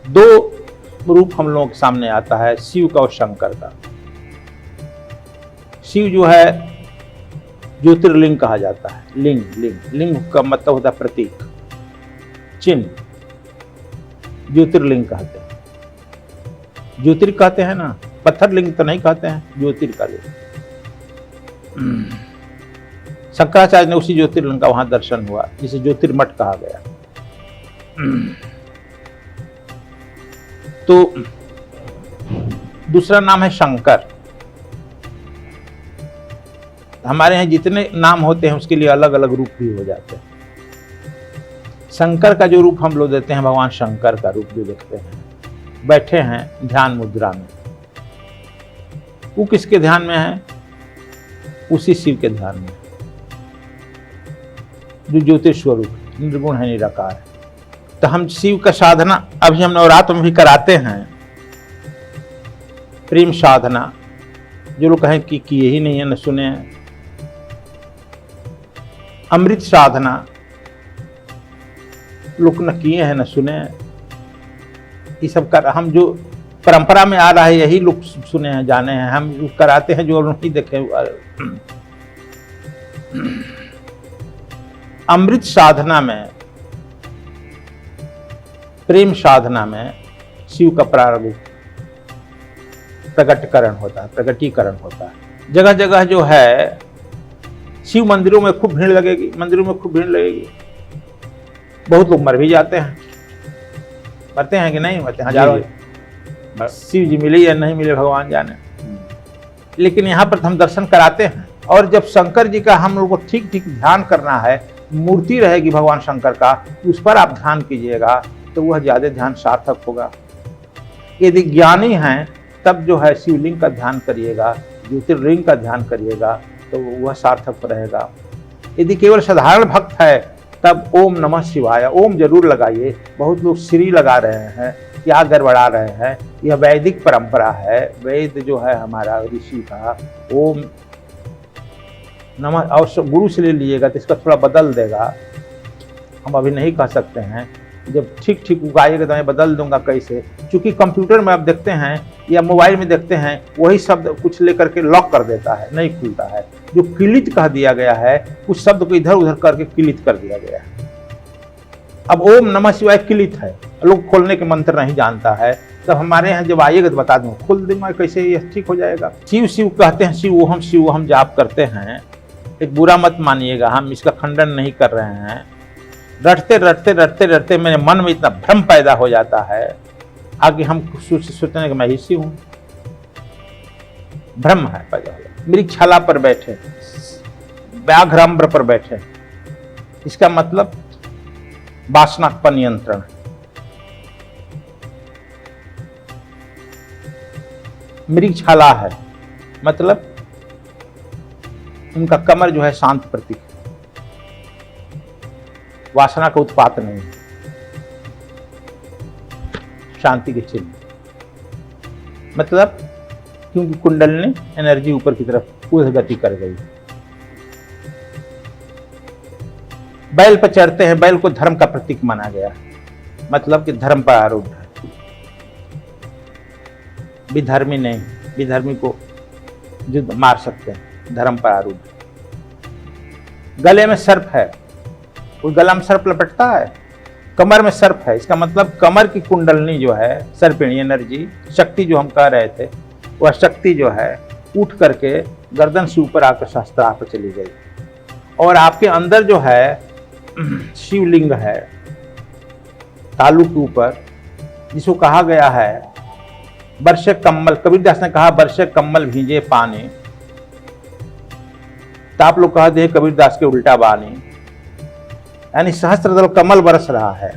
दो रूप हम लोगों के सामने आता है, शिव का और शंकर का। शिव जो है ज्योतिर्लिंग कहा जाता है। लिंग लिंग लिंग का मतलब होता है प्रतीक, चिन्ह। ज्योतिर्लिंग कहते हैं, ज्योतिर कहते हैं ना, पत्थर लिंग तो नहीं कहते हैं, ज्योतिर का लिंग। शंकराचार्य ने उसी ज्योतिर्लिंग का वहां दर्शन हुआ, जिसे ज्योतिर्मठ कहा गया। तो दूसरा नाम है शंकर। हमारे यहाँ जितने नाम होते हैं उसके लिए अलग अलग रूप भी हो जाते हैं। शंकर का जो रूप हम लोग देते हैं, भगवान शंकर का रूप जो देखते हैं, बैठे हैं ध्यान मुद्रा में। वो किसके ध्यान में है? उसी शिव के ध्यान में, जो ज्योतिष स्वरूप निर्गुण है, निराकार है। तो हम शिव का साधना अभी हम नवरात्र में भी कराते हैं। प्रेम साधना, जो लोग कहें कि किए ही नहीं है, न सुने हैं। अमृत साधना, लोग न किए हैं न सुने हैं। ये सब कर, हम जो परंपरा में आ रहा है यही लोग सुने हैं, जाने हैं। हम कराते हैं जो नहीं देखे। अमृत साधना में, प्रेम साधना में शिव का प्रारंभ प्रकटीकरण होता है, प्रकटीकरण होता है। जगह जगह जो है शिव मंदिरों में खूब भीड़ लगेगी, मंदिरों में खूब भीड़ लगेगी। बहुत लोग मर भी जाते हैं। मरते हैं कि नहीं मरते हैं? हजारों शिव जी मिले या नहीं मिले भगवान जाने। लेकिन यहाँ पर हम दर्शन कराते हैं। और जब शंकर जी का हम लोग को ठीक ठीक ध्यान करना है, मूर्ति रहेगी भगवान शंकर का, उस पर आप ध्यान कीजिएगा तो वह ज्यादा ध्यान सार्थक होगा। यदि ज्ञानी हैं तब जो है शिवलिंग का ध्यान करिएगा, ज्योतिर्लिंग का ध्यान करिएगा तो वह सार्थक रहेगा। यदि केवल साधारण भक्त है तब ओम नमः शिवाय ओम जरूर लगाइए। बहुत लोग श्री लगा रहे हैं, क्या गड़बड़ा रहे हैं। यह वैदिक परंपरा है, वेद जो है हमारा ऋषि का। ओम नमः अवश्य गुरु से ले लीजिएगा तो इसका थोड़ा बदल देगा। हम अभी नहीं कह सकते हैं, जब ठीक ठीक उगाइएगा तो मैं बदल दूंगा कैसे। क्योंकि कंप्यूटर में आप देखते हैं या मोबाइल में देखते हैं, वही शब्द कुछ लेकर के लॉक कर देता है, नहीं खुलता है। जो किलित कह दिया गया है, उस शब्द को इधर उधर करके किलित कर दिया गया है। अब ओम नमः शिवाय किलित है, लोग खोलने के मंत्र नहीं जानता है। तब हमारे यहाँ जब आइएगा तो बता दूंगा, खोल दूंगा कैसे ये ठीक हो जाएगा। शिव शिव कहते हैं, शिव हम जाप करते हैं। एक बुरा मत मानिएगा, हम इसका खंडन नहीं कर रहे हैं। रटते रटते रटते रटते मेरे मन में इतना भ्रम पैदा हो जाता है, आगे हम सोचने कि मैं ही शिव हूं। भ्रम है पैदा हो जाता। मेरी छाला पर बैठे, व्याघ्राम्र पर बैठे, इसका मतलब वासना पर नियंत्रण। मेरी छाला है मतलब उनका कमर जो है शांत प्रतीक, वासना का उत्पात नहीं, शांति के चिन्ह। मतलब क्योंकि कुंडलनी एनर्जी ऊपर की तरफ उस गति कर गई। बैल पर चढ़ते हैं, बैल को धर्म का प्रतीक माना गया, मतलब कि धर्म पर आरूढ़ है। विधर्मी नहीं, विधर्मी को युद्ध मार सकते हैं, धर्म पर आरूढ़। गले में सर्प है, कोई गला में सर्प लपेटता है? कमर में सर्प है, इसका मतलब कमर की कुंडलनी जो है, सर्पिणी एनर्जी, शक्ति जो हम कह रहे थे, वह शक्ति जो है उठ करके गर्दन से ऊपर आकर शास्त्रार पर चली गई। और आपके अंदर जो है शिवलिंग है तालू के ऊपर, जिसको कहा गया है वर्षे कम्बल। कबीरदास ने कहा वर्षे कम्बल भीजे पानी, तो आप लोग कहते हैं कबीरदास के उल्टा बानी, यानी सहस्त्रदल कमल बरस रहा है।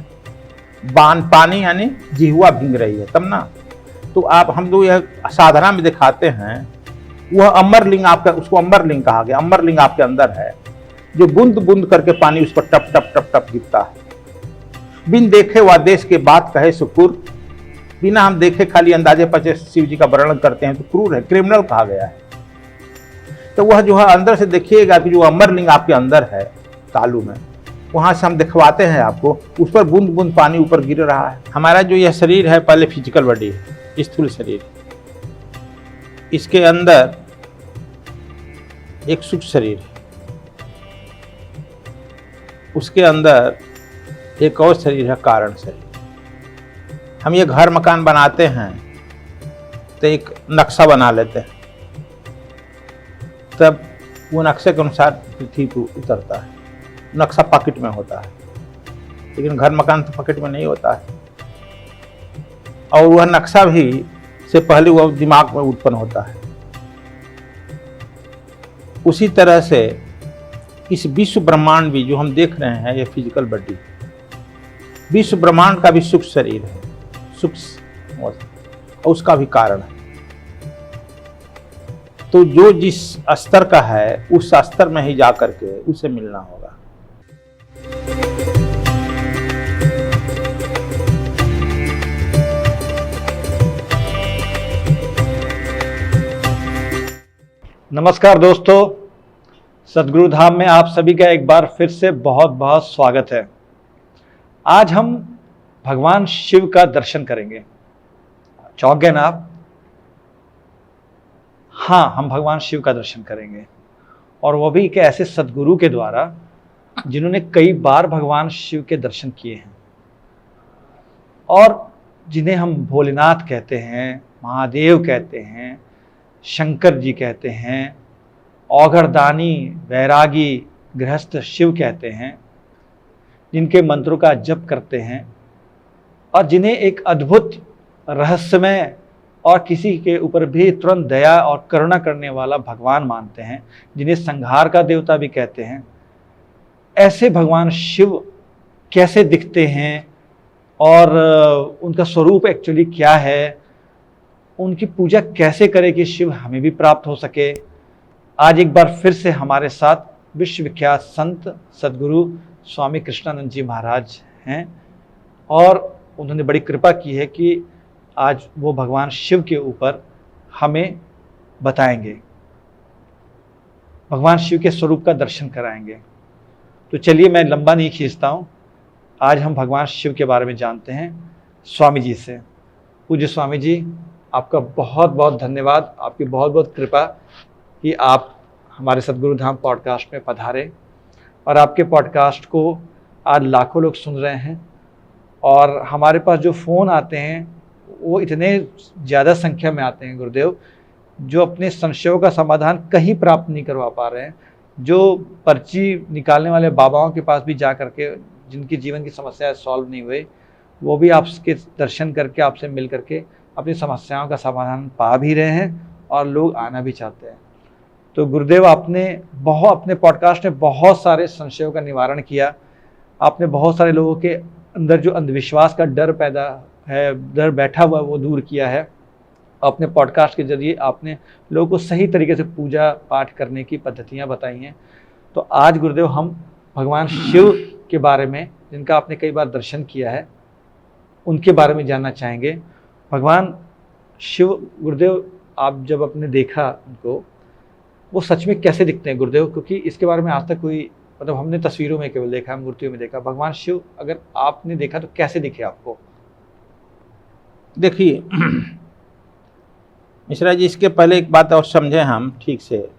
बान पानी यानी जिह्वा भींग रही है, तब ना। तो आप हम लोग यह साधना में दिखाते हैं, वह अमरलिंग आपका, उसको अमरलिंग कहा गया। अमरलिंग आपके अंदर है, जो बूंद बूंद करके पानी उस पर टप टप टप टप गिरता है। बिन देखे व देश के बात कहे सुकुर, बिना हम देखे खाली अंदाजे पचे शिव जी का वर्णन करते हैं तो क्रूर है, क्रिमिनल कहा गया है। तो वह जो है अंदर से देखिएगा कि जो अमरलिंग आपके अंदर है तालू में, वहाँ से हम दिखवाते हैं आपको, उस पर बूंद बूंद पानी ऊपर गिर रहा है। हमारा जो यह शरीर है पहले फिजिकल बॉडी है, स्थूल शरीर। इसके अंदर एक सूक्ष्म शरीर है, उसके अंदर एक और शरीर है कारण शरीर। हम ये घर मकान बनाते हैं तो एक नक्शा बना लेते हैं, तब वो नक्शे के अनुसार पृथ्वी पर उतरता है। नक्शा पॉकेट में होता है, लेकिन घर मकान तो पॉकेट में नहीं होता है। और वह नक्शा भी से पहले वह दिमाग में उत्पन्न होता है। उसी तरह से इस विश्व ब्रह्मांड भी जो हम देख रहे हैं, ये फिजिकल बॉडी, विश्व ब्रह्मांड का भी सूक्ष्म शरीर है, सूक्ष्म, और उसका भी कारण है। तो जो जिस स्तर का है उस स्तर में ही जा करके उसे मिलना होगा। नमस्कार दोस्तों, सद्गुरु धाम में आप सभी का एक बार फिर से बहुत बहुत स्वागत है। आज हम भगवान शिव का दर्शन करेंगे। चौंक गए ना आप? हाँ, हम भगवान शिव का दर्शन करेंगे, और वो भी एक ऐसे सद्गुरु के द्वारा जिन्होंने कई बार भगवान शिव के दर्शन किए हैं, और जिन्हें हम भोलेनाथ कहते हैं, महादेव कहते हैं, शंकर जी कहते हैं, औघड़दानी, वैरागी, गृहस्थ शिव कहते हैं, जिनके मंत्रों का जप करते हैं, और जिन्हें एक अद्भुत, रहस्यमय और किसी के ऊपर भी तुरंत दया और करुणा करने वाला भगवान मानते हैं, जिन्हें संहार का देवता भी कहते हैं। ऐसे भगवान शिव कैसे दिखते हैं और उनका स्वरूप एक्चुअली क्या है, उनकी पूजा कैसे करें कि शिव हमें भी प्राप्त हो सके। आज एक बार फिर से हमारे साथ विश्वविख्यात संत सद्गुरु स्वामी कृष्णानंद जी महाराज हैं, और उन्होंने बड़ी कृपा की है कि आज वो भगवान शिव के ऊपर हमें बताएंगे, भगवान शिव के स्वरूप का दर्शन कराएंगे। तो चलिए, मैं लंबा नहीं खींचता हूँ, आज हम भगवान शिव के बारे में जानते हैं स्वामी जी से। पूज्य स्वामी जी, आपका बहुत बहुत धन्यवाद, आपकी बहुत बहुत कृपा कि आप हमारे सद्गुरु धाम पॉडकास्ट में पधारे, और आपके पॉडकास्ट को आज लाखों लोग सुन रहे हैं। और हमारे पास जो फ़ोन आते हैं वो इतने ज़्यादा संख्या में आते हैं गुरुदेव, जो अपने संशयों का समाधान कहीं प्राप्त नहीं करवा पा रहे हैं, जो पर्ची निकालने वाले बाबाओं के पास भी जा करके जिनकी जीवन की समस्याएं सॉल्व नहीं हुई, वो भी आपके दर्शन करके, आपसे मिल करके अपनी समस्याओं का समाधान पा भी रहे हैं, और लोग आना भी चाहते हैं। तो गुरुदेव, आपने अपने पॉडकास्ट में बहुत सारे संशयों का निवारण किया। आपने बहुत सारे लोगों के अंदर जो अंधविश्वास का डर पैदा है, डर बैठा हुआ, वो दूर किया है। अपने पॉडकास्ट के जरिए आपने लोगों को सही तरीके से पूजा पाठ करने की पद्धतियाँ बताई हैं। तो आज गुरुदेव हम भगवान शिव के बारे में, जिनका आपने कई बार दर्शन किया है, उनके बारे में जानना चाहेंगे। भगवान शिव, गुरुदेव, आप जब आपने देखा उनको, वो सच में कैसे दिखते हैं गुरुदेव? क्योंकि इसके बारे में आज तक कोई, मतलब हमने तस्वीरों में केवल देखा, मूर्तियों में देखा। भगवान शिव अगर आपने देखा तो कैसे दिखे आपको? देखिए मिश्रा जी, इसके पहले एक बात और समझें हम ठीक से।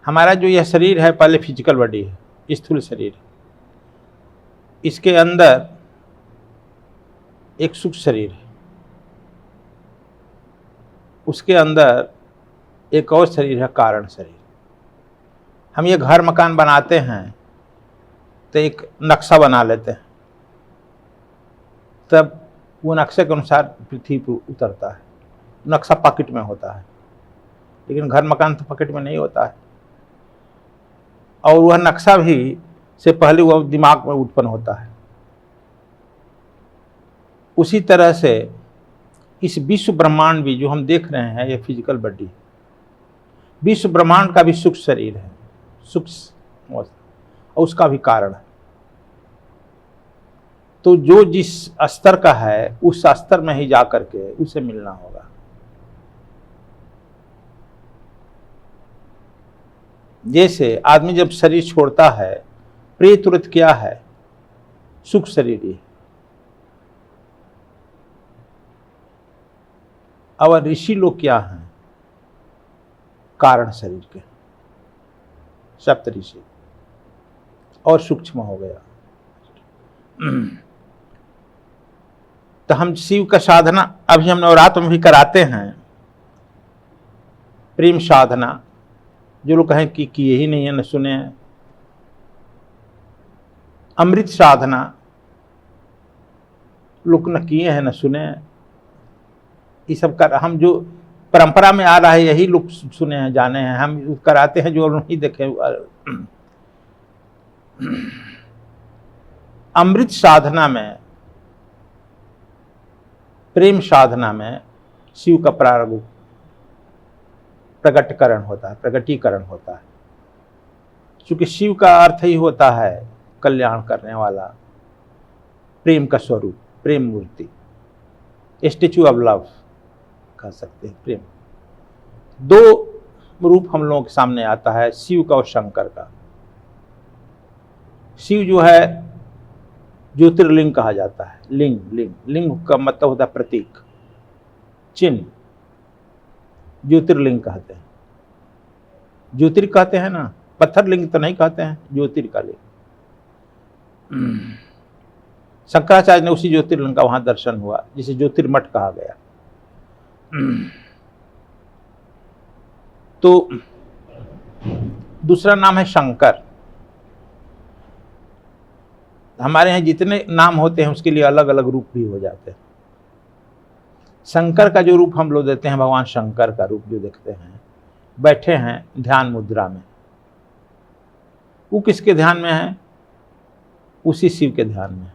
हमारा जो यह शरीर है पहले फिजिकल बॉडी है, स्थूल शरीर। इसके अंदर एक सूक्ष्म शरीर है, उसके अंदर एक और शरीर है कारण शरीर। हम ये घर मकान बनाते हैं तो एक नक्शा बना लेते हैं, तब वो नक्शे के अनुसार पृथ्वी पर उतरता है। नक्शा पॉकेट में होता है, लेकिन घर मकान तो पॉकेट में नहीं होता है। और वह नक्शा भी से पहले वह दिमाग में उत्पन्न होता है। उसी तरह से इस विश्व ब्रह्मांड भी जो हम देख रहे हैं, ये फिजिकल बॉडी, विश्व ब्रह्मांड का भी सूक्ष्म शरीर है, सूक्ष्म, और उसका भी कारण है। तो जो जिस स्तर का है उस स्तर में ही जा करके उसे मिलना होगा। जैसे आदमी जब शरीर छोड़ता है प्रेत व्रत क्या है? सुख शरीर ही। और ऋषि लोग क्या हैं? कारण शरीर के, सप्त ऋषि। और सूक्ष्म हो गया। तो हम शिव का साधना अभी हम नवरात्र में भी कराते हैं। प्रेम साधना, जो लोग कहें कि किए ही नहीं है, न सुने हैं। अमृत साधना, लोग न किए हैं न सुने हैं। ये सब कर, हम जो परंपरा में आ रहा है यही लोग सुने हैं, जाने हैं। हम कराते हैं जो नहीं देखे। अमृत साधना में, प्रेम साधना में शिव का प्रारंभ प्रकटीकरण होता है। क्योंकि शिव का अर्थ ही होता है कल्याण करने वाला, प्रेम का स्वरूप, प्रेम मूर्ति, स्टेच्यू ऑफ लव कह सकते हैं। प्रेम दो रूप हम लोगों के सामने आता है, शिव का और शंकर का। शिव जो है ज्योतिर्लिंग कहा जाता है। लिंग का मतलब होता है प्रतीक, चिन्ह। ज्योतिर्लिंग कहते हैं। ज्योतिर कहते हैं ना, पत्थर लिंग तो नहीं कहते हैं, ज्योतिर का लिंग। शंकराचार्य ने उसी ज्योतिर्लिंग का वहां दर्शन हुआ, जिसे ज्योतिर्मठ कहा गया। तो दूसरा नाम है शंकर। हमारे यहाँ जितने नाम होते हैं उसके लिए अलग अलग रूप भी हो जाते हैं। शंकर का जो रूप हम लोग देते हैं, भगवान शंकर का रूप जो देखते हैं, बैठे हैं ध्यान मुद्रा में। वो किसके ध्यान में है? उसी शिव के ध्यान में है,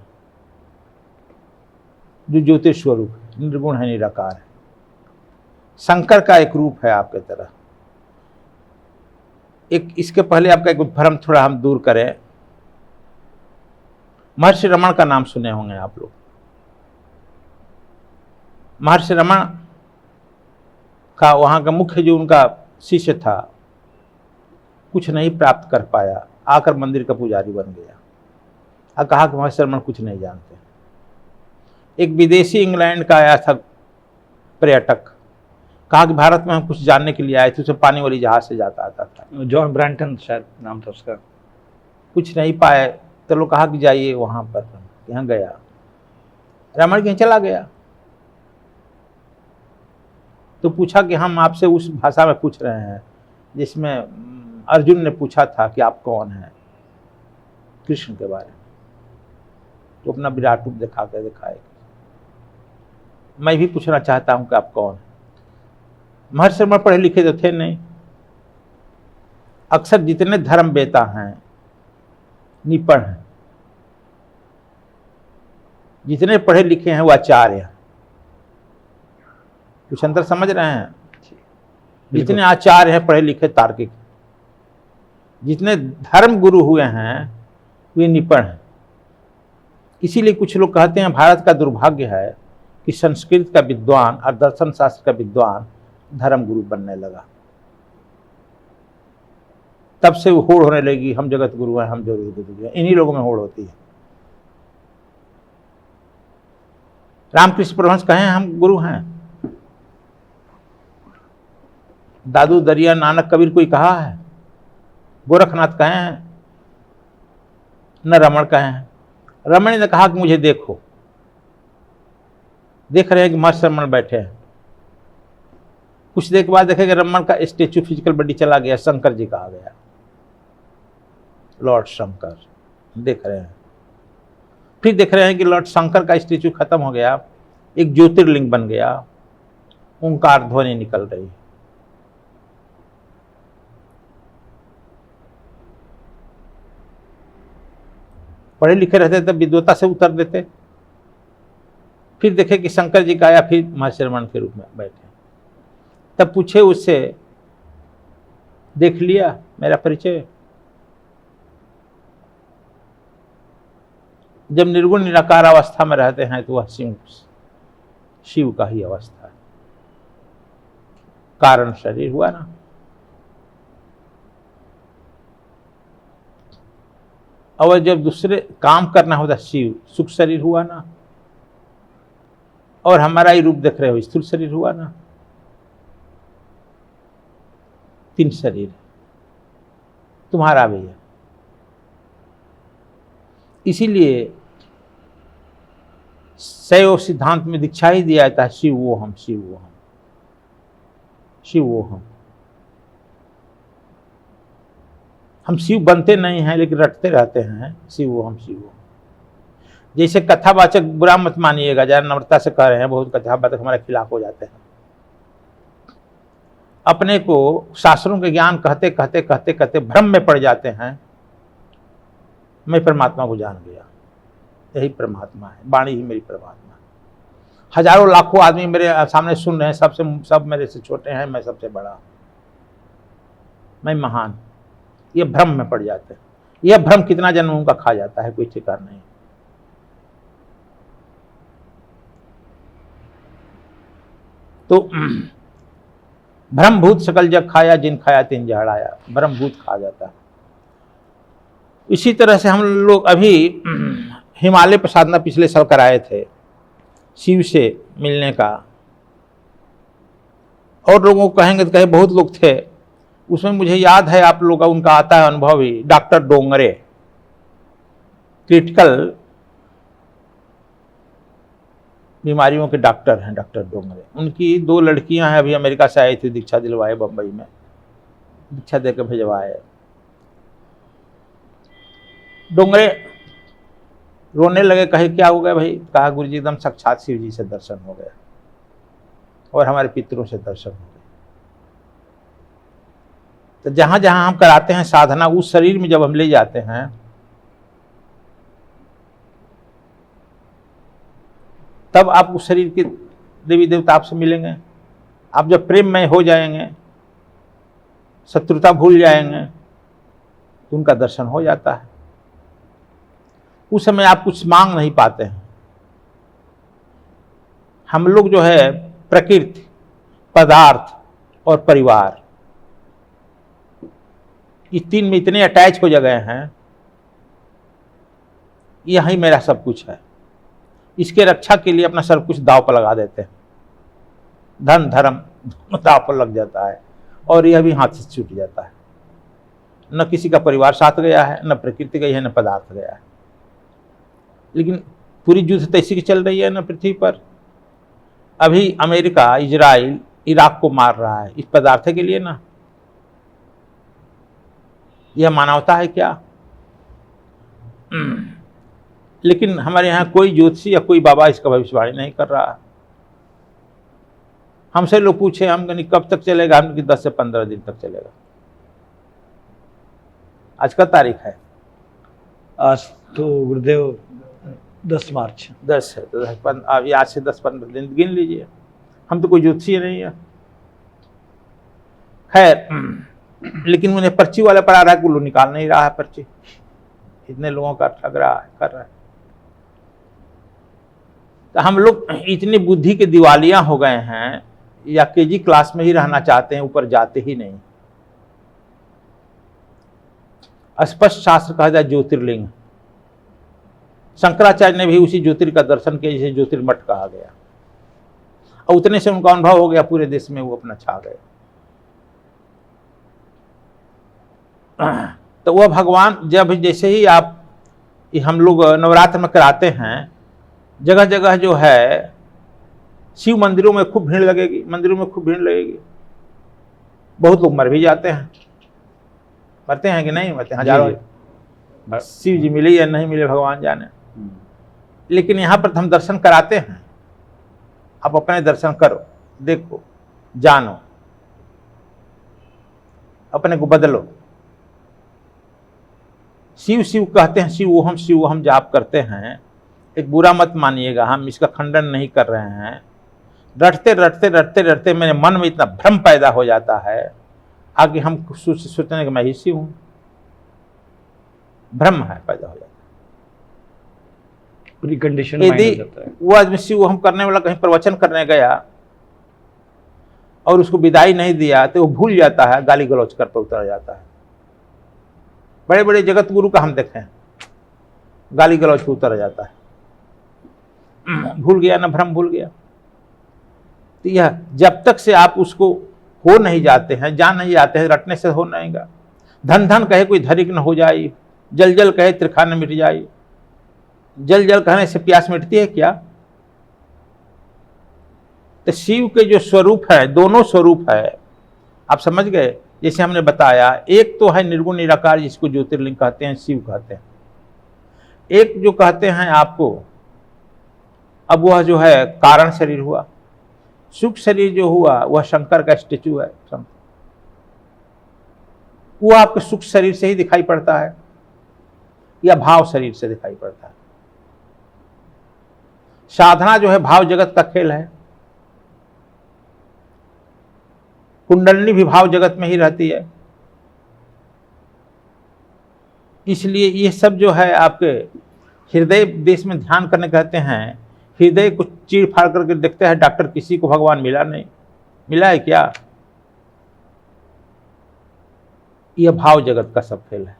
जो ज्योतिष स्वरूप है, निर्गुण है, निराकार है। शंकर का एक रूप है आपके तरह। एक इसके पहले आपका एक भ्रम थोड़ा हम दूर करें। महर्षि रमण का नाम सुने होंगे आप लोग। महर्षि रमण का वहां का मुख्य जो उनका शिष्य था, कुछ नहीं प्राप्त कर पाया, आकर मंदिर का पुजारी बन गया और कहा कि महर्षि रमण कुछ नहीं जानते। एक विदेशी इंग्लैंड का आया था पर्यटक, कहा कि भारत में हम कुछ जानने के लिए आए थे। उसे पानी वाली जहाज से जाता आता था। जॉन ब्रैंटन शायद नाम था उसका। कुछ नहीं पाए तो लोग कहा कि जाइए वहां पर। यहाँ गया, रमण कहीं चला गया। तो पूछा कि हम आपसे उस भाषा में पूछ रहे हैं जिसमें अर्जुन ने पूछा था कि आप कौन हैं, कृष्ण के बारे में। तो अपना विराट रूप दिखाए, मैं भी पूछना चाहता हूं कि आप कौन हैं। महर्षि रमण पढ़े लिखे तो थे नहीं। अक्सर जितने धर्म वेता हैं, निपुण हैं, जितने पढ़े लिखे हैं वो आचार्य हैं। कुछ अंतर समझ रहे हैं? जितने आचार्य हैं पढ़े लिखे, तार्किक, जितने धर्म गुरु हुए हैं वे निपुण हैं। इसीलिए कुछ लोग कहते हैं भारत का दुर्भाग्य है कि संस्कृत का विद्वान और दर्शन शास्त्र का विद्वान धर्म गुरु बनने लगा। तब से वो होड़ होने लगी, हम जगत गुरु हैं, हम जगत गुरु हैं। इन्हीं लोगों में होड़ होती है। रामकृष्ण परमहंस कहें हम गुरु हैं, दादू दरिया नानक कबीर कोई कहा है, गोरखनाथ कहे हैं, न रमण कहे हैं। रमण ने कहा कि मुझे देखो। देख रहे हैं कि महर्षि रमण बैठे हैं। कुछ देर के बाद देखेंगे रमण का स्टेच्यू फिजिकल बॉडी चला गया, शंकर जी का आ गया, लॉर्ड शंकर। देख रहे हैं, फिर देख रहे हैं कि लॉर्ड शंकर का स्टेच्यू खत्म हो गया, एक ज्योतिर्लिंग बन गया, ओंकार ध्वनि निकल रही है। पढ़े लिखे रहते तब विद्वता से उतर देते। फिर देखे कि शंकर जी का आया, फिर महर्षि रमण के रूप में बैठे। तब पूछे उससे, देख लिया मेरा परिचय? जब निर्गुण निराकार अवस्था में रहते हैं तो वह शिव का ही अवस्था है। कारण शरीर हुआ ना। और जब दूसरे काम करना होता शिव, सुख शरीर हुआ ना, और हमारा ही रूप देख रहे हो स्थूल शरीर हुआ ना, 3 शरीर तुम्हारा भी है। इसीलिए शैव सिद्धांत में दीक्षा ही दिया जाता है शिव वो हम, शिव वो हम, शिव वो हम शिव बनते नहीं हैं लेकिन रटते रहते हैं शिव वो हम, शिव वो हम। जैसे कथावाचक, बुरा मत मानिएगा, जरा नम्रता से कह रहे हैं, बहुत कथावाचक हमारे खिलाफ हो जाते हैं। अपने को शास्त्रों के ज्ञान कहते कहते कहते कहते भ्रम में पड़ जाते हैं। मैं परमात्मा को जान गया, यही परमात्मा है, वाणी ही मेरी परमात्मा है। हजारों लाखों आदमी मेरे सामने सुन रहे हैं, सब मेरे से छोटे हैं, मैं सबसे बड़ा, मैं महान। ये भ्रम में पड़ जाते हैं। यह भ्रम कितना जन्मों का खा जाता है, कोई ठिकाना नहीं। तो ब्रह्मभूत सकल जग खाया, जिन खाया तिन जहड़ आया, ब्रह्मभूत खा जाता है। इसी तरह से हम लोग अभी हिमालय पर साधना पिछले साल कराए थे, शिव से मिलने का। और लोगों को कहेंगे तो कहे, बहुत लोग थे उसमें। मुझे याद है, आप लोग का उनका आता है अनुभव ही, डॉक्टर डोंगरे, क्रिटिकल बीमारियों के डॉक्टर हैं डॉक्टर डोंगरे। उनकी 2 लड़कियां हैं, अभी अमेरिका से आई थी, दीक्षा दिलवाए, बम्बई में दीक्षा देकर भिजवाए। डोंगरे रोने लगे, कहे क्या हो गया भाई? कहा गुरुजी एकदम साक्षात शिव जी से दर्शन हो गया और हमारे पितरों से दर्शन हो गया। तो जहां जहां हम कराते हैं साधना, उस शरीर में जब हम ले जाते हैं, तब आप उस शरीर के देवी देवता आपसे मिलेंगे। आप जब प्रेममय हो जाएंगे, शत्रुता भूल जाएंगे, तो उनका दर्शन हो जाता है। उस समय आप कुछ मांग नहीं पाते हैं। हम लोग जो है प्रकृति, पदार्थ और परिवार, ये 3 में इतने अटैच हो गए हैं, यही मेरा सब कुछ है। इसके रक्षा के लिए अपना सब कुछ दांव पर लगा देते हैं। धन धर्म दांव पर लग जाता है और यह भी हाथ से छूट जाता है। न किसी का परिवार साथ गया है, न प्रकृति गई है, न पदार्थ गया है। लेकिन पूरी युद्ध तो इसी की चल रही है न पृथ्वी पर। अभी अमेरिका, इजराइल इराक को मार रहा है, इस पदार्थ के लिए ना। यह मानवता है क्या? लेकिन हमारे यहाँ कोई ज्योतिषी या कोई बाबा इसका भविष्यवाणी नहीं कर रहा। हमसे लोग पूछे, हम कहीं कब तक चलेगा? हम 10 से 15 दिन तक चलेगा। आज का तारीख है? आज तो गुरुदेव 10 मार्च 10 है, तो अभी आज से 10-15 दिन गिन लीजिए। हम तो कोई ज्योतिषी नहीं है। खैर, लेकिन उन्हें पर्ची वाले पर आ रहा है कि वो निकाल नहीं रहा है पर्ची। इतने लोगों का ठग रहा है, कर रहा है। तो हम लोग इतनी बुद्धि के दिवालिया हो गए हैं, या केजी क्लास में ही रहना चाहते हैं, ऊपर जाते ही नहीं। स्पष्ट शास्त्र कहा जाए ज्योतिर्लिंग। शंकराचार्य ने भी उसी ज्योतिर का दर्शन किया जिसे ज्योतिर्मठ कहा गया, और उतने से उनका अनुभव हो गया, पूरे देश में वो अपना छा गए। तो वह भगवान, जब जैसे ही आप, हम लोग नवरात्र में कराते हैं, जगह जगह जो है शिव मंदिरों में खूब भीड़ लगेगी, मंदिरों में खूब भीड़ लगेगी। बहुत लोग मर भी जाते हैं। मरते हैं कि नहीं मरते? हजारों शिव जी मिले या नहीं मिले भगवान जाने। लेकिन यहाँ पर हम दर्शन कराते हैं। आप अपने दर्शन करो, देखो, जानो, अपने को बदलो। शिव शिव कहते हैं, शिव वो हम जाप करते हैं। एक बुरा मत मानिएगा, हम इसका खंडन नहीं कर रहे हैं। रटते रटते रटते रटते मेरे मन में इतना भ्रम पैदा हो जाता है, आगे हम सोचने कि मैं ही शिव हूं। भ्रम है, पैदा हो जाता है, पूरी कंडीशन यदि वो आदमी शिव हम करने वाला कहीं प्रवचन करने गया और उसको विदाई नहीं दिया, तो वो भूल जाता है, गाली गलौज कर पर उतर जाता है। बड़े बड़े जगत गुरु का हम देखें, गाली गलौज पे उतर जाता है, भूल गया ना, भ्रम भूल गया। तो यह जब तक से आप उसको हो नहीं जाते हैं, जान नहीं जाते हैं, रटने से हो नहींगा। धन धन कहे कोई धरिक न हो जाए, जल जल कहे त्रिखा न मिट जाए। जल जल कहने से प्यास मिटती है क्या? तो शिव के जो स्वरूप है, दोनों स्वरूप है, आप समझ गए। जैसे हमने बताया, एक तो है निर्गुण निराकार, जिसको ज्योतिर्लिंग कहते हैं, शिव कहते हैं। एक जो कहते हैं आपको, अब वह जो है कारण शरीर हुआ, सुख शरीर जो हुआ वह शंकर का स्टेचू है। वो आपके सुख शरीर से ही दिखाई पड़ता है या भाव शरीर से दिखाई पड़ता है। साधना जो है भाव जगत का खेल है। कुंडलनी भी भाव जगत में ही रहती है। इसलिए ये सब जो है आपके हृदय देश में ध्यान करने कहते हैं। हृदय को चीर फाड़ करके देखते हैं डॉक्टर, किसी को भगवान मिला नहीं। मिला है क्या? यह भाव जगत का सब खेल है।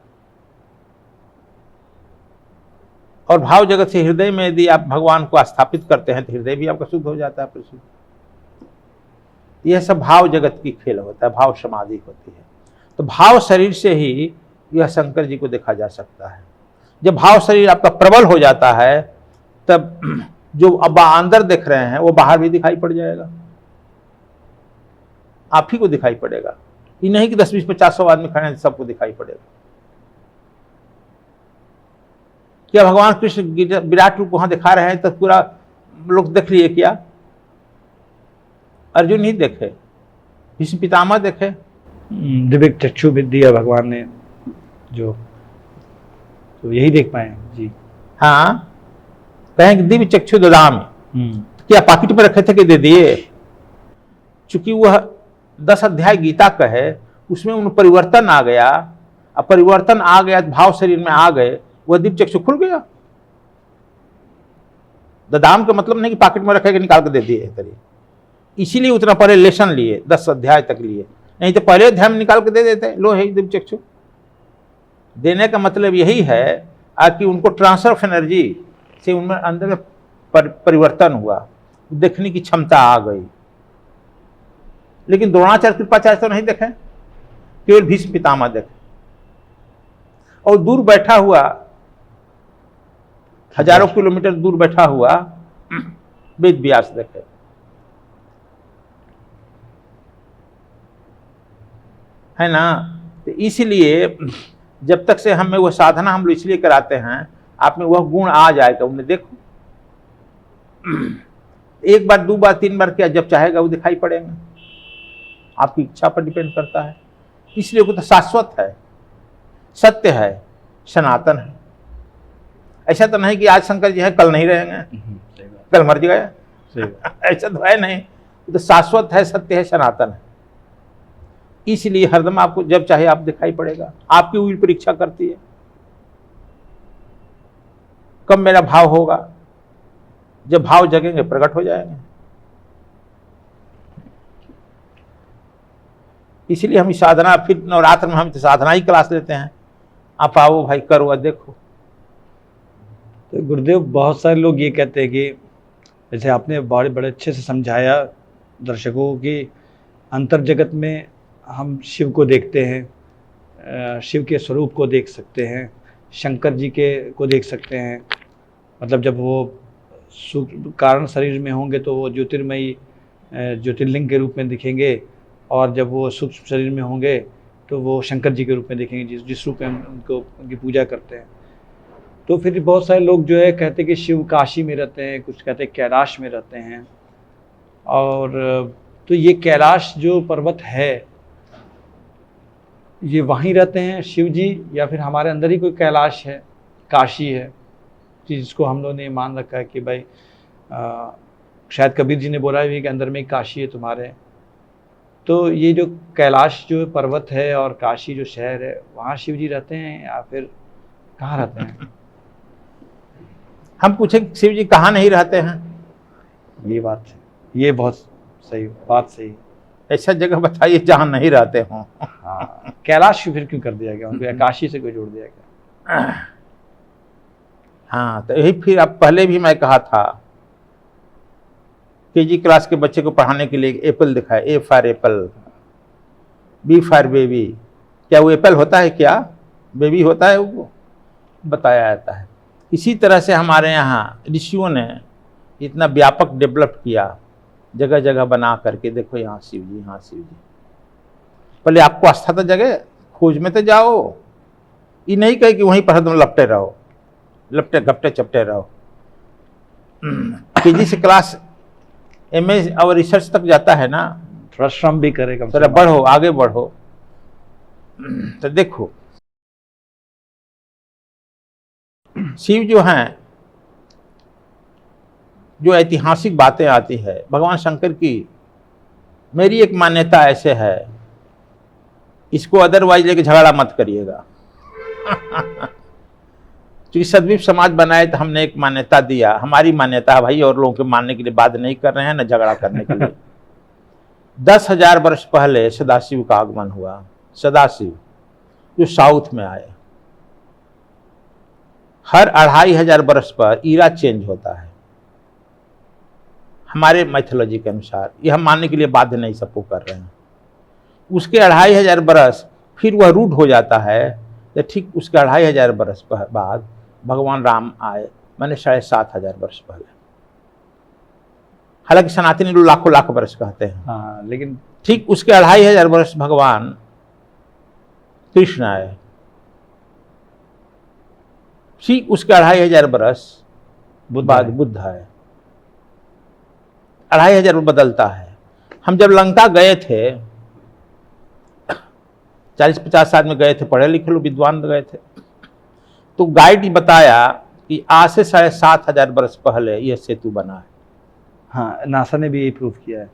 और भाव जगत से हृदय में यदि आप भगवान को स्थापित करते हैं तो हृदय भी आपका शुद्ध हो जाता है, प्रसिद्ध। यह सब भाव जगत की खेल होता है, भाव समाधि होती है। तो भाव शरीर से ही यह शंकर जी को देखा जा सकता है। जब भाव शरीर आपका प्रबल हो जाता है, तब जो अब अंदर देख रहे हैं वो बाहर भी दिखाई पड़ जाएगा, आप ही को दिखाई पड़ेगा। ये नहीं कि 10, 20, 50, 100 आदमी खड़े हैं सबको दिखाई पड़ेगा। क्या भगवान कृष्ण विराट रूप वहां दिखा रहे हैं तो पूरा लोग देख लिए क्या? अर्जुन ही देखे, भीष्म पितामह देखे। दिव्य चक्षु भी दिया भगवान ने, जो तो यही देख पाए जी। हाँ, कहेंगे दिव्य चक्षु ददाम, क्या पॉकेट में रखे थे कि दे दिए? चूंकि वह 10 अध्याय गीता कहे, उसमें उन परिवर्तन आ गया। अब परिवर्तन आ गया, भाव शरीर में आ गए, वह दिव्य चक्षु खुल गया। ददाम का मतलब नहीं कि पॉकेट में रखे के निकाल के दे दिए तरीके। इसीलिए उतना पहले लेसन लिए, 10 अध्याय तक लिए, नहीं तो पहले अध्याय में निकाल के दे देते, लो है दिव्य चक्षु। देने का मतलब यही है कि उनको ट्रांसफर ऑफ एनर्जी से उनमें अंदर में परिवर्तन हुआ, देखने की क्षमता आ गई। लेकिन द्रोणाचार्य कृपाचार्य तो नहीं देखे, केवल भीष्म पितामह देखे। और दूर बैठा हुआ, हजारों किलोमीटर दूर बैठा हुआ वेद व्यास देखे। है ना? तो इसलिए जब तक से हमें वह साधना हम लोग इसलिए कराते हैं, आप में वह गुण आ जाएगा। उन्हें देखो, एक बार, 2 बार, 3 बार क्या, जब चाहेगा वो दिखाई पड़ेगा। आपकी इच्छा पर डिपेंड करता है। इसलिए वो तो शाश्वत है, सत्य है, सनातन है। ऐसा तो नहीं कि आज शंकर जी है कल नहीं रहेंगे, कल मर गए, ऐसा तो है नहीं। तो शाश्वत है, सत्य है, सनातन है। इसलिए हरदम आपको जब चाहे आप दिखाई पड़ेगा। आपकी विल परीक्षा करती है कब मेरा भाव होगा। जब भाव जगेंगे प्रकट हो जाएंगे। इसलिए हम साधना, फिर नवरात्र में हम तो साधना ही क्लास लेते हैं। आप आओ भाई, करो, देखो। तो गुरुदेव, बहुत सारे लोग ये कहते हैं कि जैसे आपने बड़े अच्छे से समझाया दर्शकों को कि अंतर जगत में हम शिव को देखते हैं, शिव के स्वरूप को देख सकते हैं, शंकर जी को देख सकते हैं। मतलब जब वो कारण शरीर में होंगे तो वो ज्योतिर्मयी ज्योतिर्लिंग के रूप में दिखेंगे, और जब वो सूक्ष्म शरीर में होंगे तो वो शंकर जी के रूप में दिखेंगे, जिस रूप में हम उनकी पूजा करते हैं। तो फिर बहुत सारे लोग जो है कहते हैं कि शिव काशी में रहते हैं, कुछ कहते हैं कैलाश में रहते हैं। और तो ये कैलाश जो पर्वत है, ये वहीं रहते हैं शिव जी, या फिर हमारे अंदर ही कोई कैलाश है, काशी है, जिसको हम लोगों ने मान रखा है कि भाई शायद कबीर जी ने बोला भी कि अंदर में ही काशी है तुम्हारे। तो ये जो कैलाश जो पर्वत है और काशी जो शहर है, वहाँ शिव जी रहते हैं या फिर कहाँ रहते हैं? हम पूछे शिव जी कहाँ नहीं रहते हैं? ये बात है, ये बहुत सही बात, सही। ऐसा जगह बताइए जहाँ नहीं रहते हों। हाँ, कैलाश फिर क्यों कर दिया गया उनको, काशी से क्यों जोड़ दिया गया? हाँ, तो यही फिर अब पहले भी मैं कहा था, केजी क्लास के बच्चे को पढ़ाने के लिए एप्पल दिखाए, A for apple, B for baby. क्या वो एप्पल होता है क्या? बेबी होता है वो? बताया जाता है। इसी तरह से हमारे यहाँ ऋषियों ने इतना व्यापक डेवलप किया, जगह जगह बना करके, देखो यहाँ शिव जी, यहाँ शिव जी। पहले आपको आस्था तो जगह, खोज में तो जाओ। ये नहीं कहे कि वहीं पर तुम लपटे रहो, लपटे घपटे चपटे रहो। केजी से क्लास एमए और रिसर्च तक जाता है ना, थोड़ा श्रम भी करे कम से थोड़ा कम। बढ़ो, आगे बढ़ो। तो देखो शिव जो हैं, जो ऐतिहासिक बातें आती है भगवान शंकर की, मेरी एक मान्यता ऐसे है, इसको अदरवाइज लेके झगड़ा मत करिएगा। क्योंकि सद्वीप समाज बनाए तो हमने एक मान्यता दिया, हमारी मान्यता है भाई, और लोगों के मानने के लिए बात नहीं कर रहे हैं, न झगड़ा करने के लिए। 10,000 वर्ष पहले सदाशिव का आगमन हुआ। सदाशिव जो साउथ में आए, हर 2,500 वर्ष पर ईरा चेंज होता है हमारे मैथोलॉजी के अनुसार। यह हम मानने के लिए बाध्य नहीं, सबको कर रहे हैं। उसके 2,500 वर्ष फिर वह रूट हो जाता है। तो ठीक उसके 2,500 वर्ष बाद भगवान राम आए, मैंने 7,500 वर्ष पहले। हालांकि सनातनी लोग लाखों लाख वर्ष कहते हैं, हाँ, लेकिन ठीक उसके 2,500 वर्ष भगवान कृष्ण आए। ठीक उसके 2,500 वर्ष बाद बुद्ध आए। 2,500 बदलता है। हम जब लंका गए थे, 40-50 आदमी गए थे, पढ़े लिखे लोग, विद्वान गए थे, तो गाइड बताया कि आज से 7,500 वर्ष पहले यह सेतु बना है। हाँ, नासा ने भी यही प्रूव किया है।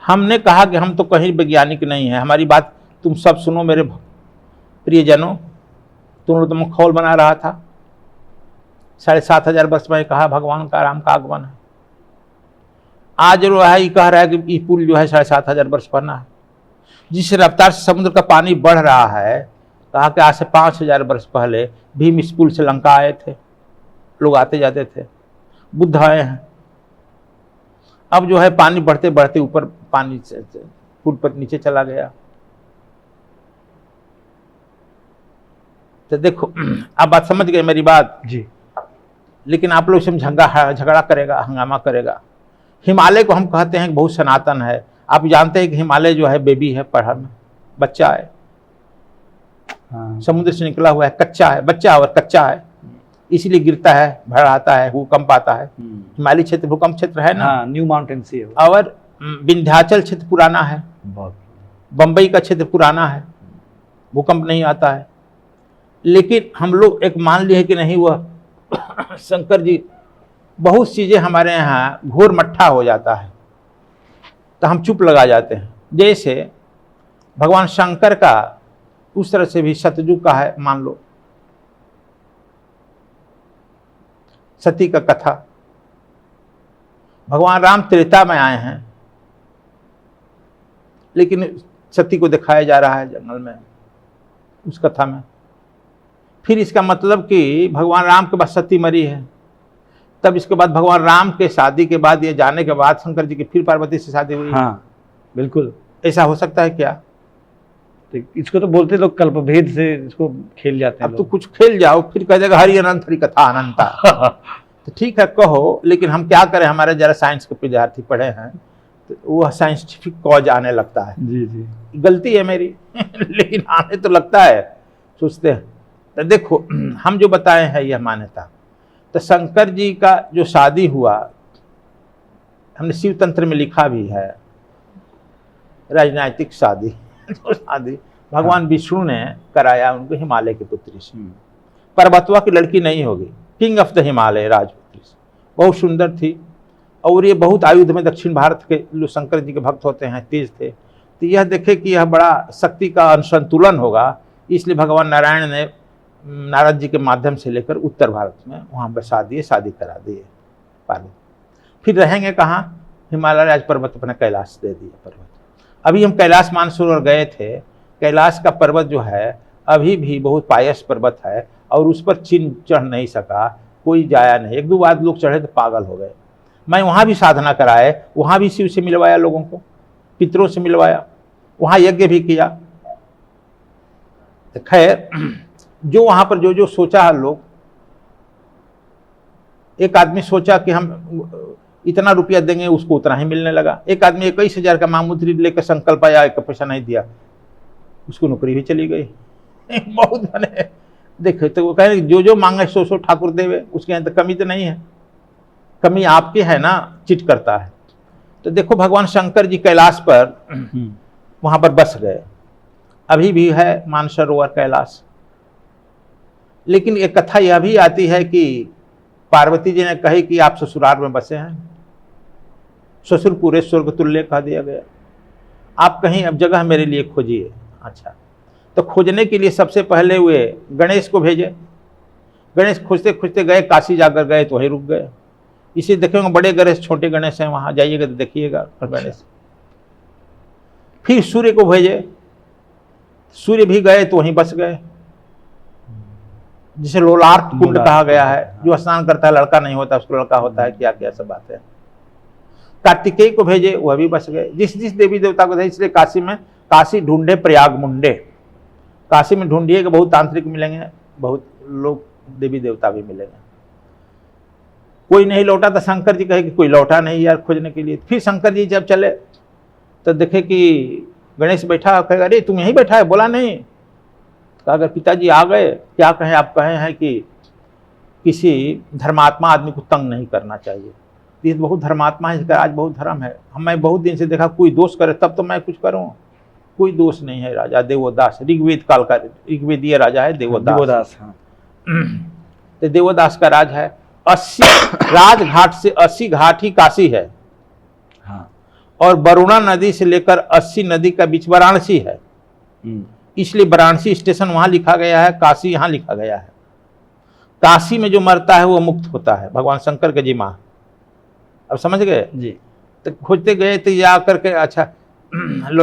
हमने कहा कि हम तो कहीं वैज्ञानिक नहीं है, हमारी बात तुम सब सुनो मेरे प्रियजनों। तुम लोग तो मखौल बना रहा था। 7,500 वर्ष में कहा भगवान का राम का आगमन है। आज जो है ये कह रहा है कि ये पुल जो है 7,500 वर्ष बना है। जिस रफ्तार से समुद्र का पानी बढ़ रहा है, कहा कि आज से 5,000 वर्ष पहले भीम इस पुल से लंका आए थे, लोग आते जाते थे। बुद्ध आए हैं। अब जो है पानी बढ़ते बढ़ते ऊपर पानी से पुल पर नीचे चला गया। तो देखो, आप बात समझ गए मेरी बात जी। लेकिन आप लोग इसमें झगड़ा करेगा, हंगामा करेगा। हिमालय को हम कहते हैं कि बहुत सनातन है। आप जानते हैं कि हिमालय जो है बेबी है, पढ़ा में बच्चा है। हाँ। समुद्र से निकला हुआ है, कच्चा है, बच्चा और कच्चा है, इसीलिए गिरता है, भड़ाता है, भूकंप आता है। हिमालय क्षेत्र भूकंप क्षेत्र है ना। हाँ, न्यू माउंटेन सी है। और विंध्याचल क्षेत्र पुराना है, बंबई का क्षेत्र पुराना है, भूकंप नहीं आता है। लेकिन हम लोग एक मान लिए कि नहीं, वह शंकर जी, बहुत चीजें हमारे यहाँ घोर मट्ठा हो जाता है तो हम चुप लगा जाते हैं। जैसे भगवान शंकर का उस तरह से भी सतयुग का है, मान लो सती का कथा। भगवान राम त्रेता में आए हैं, लेकिन सती को दिखाया जा रहा है जंगल में उस कथा में। फिर इसका मतलब कि भगवान राम के बाद सती मरी है, तब इसके बाद भगवान राम के शादी के बाद, ये जाने के बाद शंकर जी की फिर पार्वती से शादी हुई। हाँ, बिल्कुल। ऐसा हो सकता है क्या? तो इसको तो बोलते लोग कल्पभेद से इसको खेल जाते हैं। अब तो कुछ खेल जाओ, फिर कह देगा हरि अनंत हरि कथा अनंता। तो ठीक है कहो, लेकिन हम क्या करें, हमारे जरा साइंस के विद्यार्थी पढ़े हैं तो वह साइंटिफिक कॉज आने लगता है। जी जी, गलती है मेरी लेकिन आने तो लगता है, सोचते हैं। तो देखो, हम जो बताए हैं यह मान्यता, तो शंकर जी का जो शादी हुआ, हमने शिव तंत्र में लिखा भी है, राजनैतिक शादी तो शादी भगवान विष्णु ने कराया उनको हिमालय के पुत्री से। पर्वतवा की लड़की नहीं होगी, किंग ऑफ द हिमालय राजपुत्री से। बहुत सुंदर थी, और ये बहुत आयुध में दक्षिण भारत के जो शंकर जी के भक्त होते हैं तेज थे। तो यह देखे कि यह बड़ा शक्ति का असंतुलन होगा, इसलिए भगवान नारायण ने नारद जी के माध्यम से लेकर उत्तर भारत में वहाँ बसा दिए, शादी करा दिए पार्वती। फिर रहेंगे कहाँ? हिमालय राज पर्वत अपना कैलाश दे दिए पर्वत। अभी हम कैलाश मानसरोवर गए थे। कैलाश का पर्वत जो है अभी भी बहुत पायस पर्वत है, और उस पर चिन्ह चढ़ नहीं सका, कोई जाया नहीं। एक दो बार लोग चढ़े तो पागल हो गए। मैं वहाँ भी साधना कराए, वहाँ भी शिव से मिलवाया, लोगों को पितरों से मिलवाया, वहाँ यज्ञ भी किया। तो खैर जो वहाँ पर जो जो सोचा है लोग, एक आदमी सोचा कि हम इतना रुपया देंगे, उसको उतना ही मिलने लगा। एक आदमी 21,000 का मामूत्री लेकर संकल्प आया, एक पैसा नहीं दिया, उसको नौकरी भी चली गई। बहुत बने देखे तो वो कहे जो जो मांगे सो सो ठाकुर देवे, उसके यहाँ तो कमी तो नहीं है, कमी आपकी है ना, चिट करता है। तो देखो भगवान शंकर जी कैलाश पर वहां पर बस गए, अभी भी है मानसरोवर कैलाश। लेकिन एक कथा यह भी आती है कि पार्वती जी ने कही कि आप ससुराल में बसे हैं, ससुर पूरे स्वर्ग तुल्य कह दिया गया, आप कहीं अब जगह मेरे लिए खोजिए। अच्छा, तो खोजने के लिए सबसे पहले वे गणेश को भेजे। गणेश खोजते खोजते गए, काशी जाकर गए तो वहीं रुक गए। इसे देखेंगे बड़े गणेश छोटे गणेश हैं, वहां जाइएगा तो देखिएगा गणेश। फिर सूर्य को भेजे, सूर्य भी गए तो वहीं बस गए, जिसे लोलार्क कुंड कहा गया है, जो स्नान करता है लड़का नहीं होता उसको लड़का होता है, क्या क्या सब बात है। कार्तिकेय को भेजे, वह भी बस गए। जिस जिस देवी देवता को भेजे, इसलिए काशी में काशी ढूंढे प्रयाग मुंडे, काशी में ढूंढिए कि बहुत तांत्रिक मिलेंगे, बहुत लोग देवी देवता भी मिलेंगे। कोई नहीं लौटा तो शंकर जी कहे कि कोई लौटा नहीं यार खोजने के लिए। फिर शंकर जी जब चले तो देखे कि गणेश बैठा, कहेगा अरे तुम यहीं बैठा है, बोला नहीं। कहा अगर पिताजी आ गए, क्या कहें, आप कहे हैं कि किसी धर्मात्मा आदमी को तंग नहीं करना चाहिए। ये बहुत धर्मात्मा है, इसका आज बहुत धर्म है। मैं बहुत दिन से देखा कोई दोष करे तब तो मैं कुछ करूं, कोई दोष नहीं है। राजा देवोदास, ऋग्वेद काल का ऋग्वेदीय राजा है देवोदास। हाँ। तो देवोदास का राज है। 80 राजघाट से 80 घाट ही काशी है। हाँ। और वरुणा नदी से लेकर 80 नदी का बीच वाराणसी है, इसलिए वाराणसी स्टेशन वहां लिखा गया है, काशी यहां लिखा गया है। काशी में जो मरता है वो मुक्त होता है, भगवान शंकर के जिम्मा। अब समझ गए जी। तो खोजते गए तो जा करके अच्छा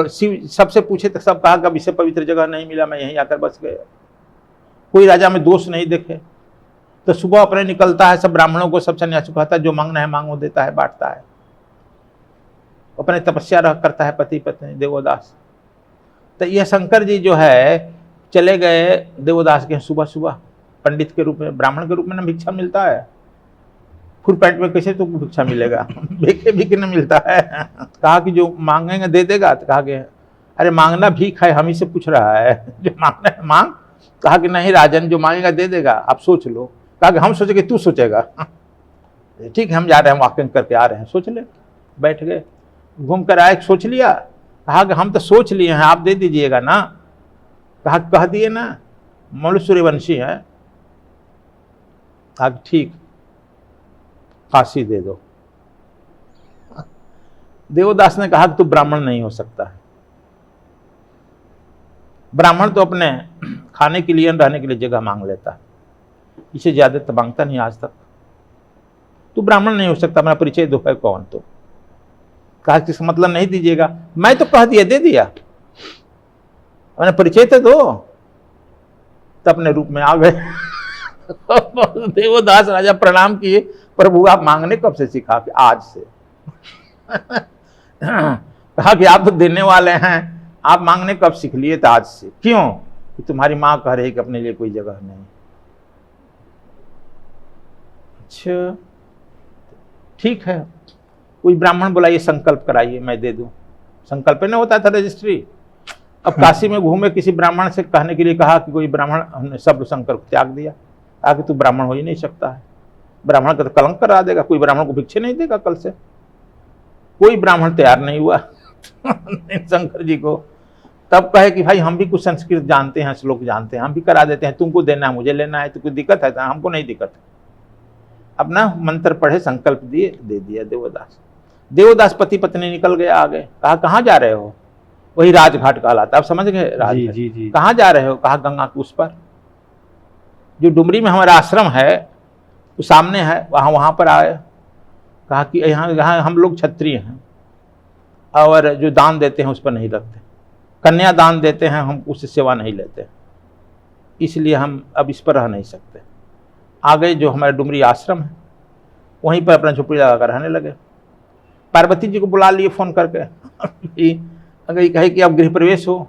शिव सबसे पूछे तो सब कहा कि इससे पवित्र जगह नहीं मिला, मैं यहीं आकर बस गया। कोई राजा में दोष नहीं देखे। तो सुबह अपने निकलता है, सब ब्राह्मणों को, सब सन्यासी को कहता है जो मांगना है मांगो, देता है, बांटता है। अपने तपस्या रह करता है पति पत्नी देवोदास। तो यह शंकर जी जो है चले गए देवोदास के सुबह सुबह पंडित के रूप में, ब्राह्मण के रूप में ना भिक्षा मिलता है, फुल पैंट में कैसे तुमको भिक्षा मिलेगा, भीखे भीखे न मिलता है। कहा कि जो मांगेंगे दे देगा। तो कहा कि अरे मांगना भीख है, हम ही से पूछ रहा है, जो मांगना है मांग। कहा कि नहीं राजन, जो मांगेगा दे देगा, आप सोच लो। कहा कि हम सोचेंगे तू सोचेगा। ठीक है हम जा रहे हैं, वॉकिंग करके आ रहे हैं, सोच ले। बैठ गए, घूम कर आए, सोच लिया। कहा कि हम तो सोच लिए हैं, आप दे दीजिएगा ना। कहा कह दिए ना, मौलवी सूर्यवंशी है। कहा ठीक, काशी दे दो। देवदास ने कहा कि तू ब्राह्मण नहीं हो सकता है। ब्राह्मण तो अपने खाने के लिए, रहने के लिए जगह मांग लेता है, इसे ज्यादा तो मांगता नहीं आज तक। तू ब्राह्मण नहीं हो सकता, मेरा परिचय दो है कौन। तो कहा कि इसका मतलब नहीं दीजिएगा। मैं तो कह दिया, दे दिया, मैंने परिचय तो दो। तो अपने रूप में आ गए। देवदास राजा प्रणाम किए, प्रभु आप मांगने कब से सीखा? कि आज से। कहा कि आप तो देने वाले हैं, आप मांगने कब सीख लिए? तो आज से। क्यों? कि तुम्हारी मां कह रही कि अपने लिए कोई जगह नहीं। अच्छा ठीक है, कोई ब्राह्मण बुलाइए, संकल्प कराइए, मैं दे दूं। संकल्प नहीं होता था रजिस्ट्री। अब काशी में घूमे, किसी ब्राह्मण से कहने के लिए कहा कि कोई ब्राह्मण, हमने सब संकल्प त्याग दिया। कहा कि तू ब्राह्मण हो ही नहीं सकता है, ब्राह्मण का तो कलंक करा देगा, कोई ब्राह्मण को भिक्षे नहीं देगा कल से। कोई ब्राह्मण तैयार नहीं हुआ शंकर जी को। तब कहे कि भाई हम भी कुछ संस्कृत जानते हैं, श्लोक जानते हैं, हम भी करा देते हैं, तुमको देना है मुझे लेना है, तो कोई दिक्कत है? हमको नहीं दिक्कत है। अपना मंत्र पढ़े, संकल्प दिए, दे दिया देवदास। देवदास पति पत्नी निकल गए आगे। कहा कहाँ जा रहे हो? वही राजघाट कहलाता, आप समझ गए राजघाट। जी। कहाँ जा रहे हो? कहा गंगा के उस पर, जो डुमरी में हमारा आश्रम है वो सामने है, वहां पर आए। कहा कि यहाँ हम लोग क्षत्रिय हैं और जो दान देते हैं उस पर नहीं रखते, कन्या दान देते हैं, हम उससे सेवा नहीं लेते, इसलिए हम अब इस पर रह नहीं सकते। आ गए जो हमारे डुमरी आश्रम है, वहीं पर अपना झोपड़ी लगाकर रहने लगे। पार्वती जी को बुला लिए फोन करके अगर ये कहे कि अब गृह प्रवेश हो।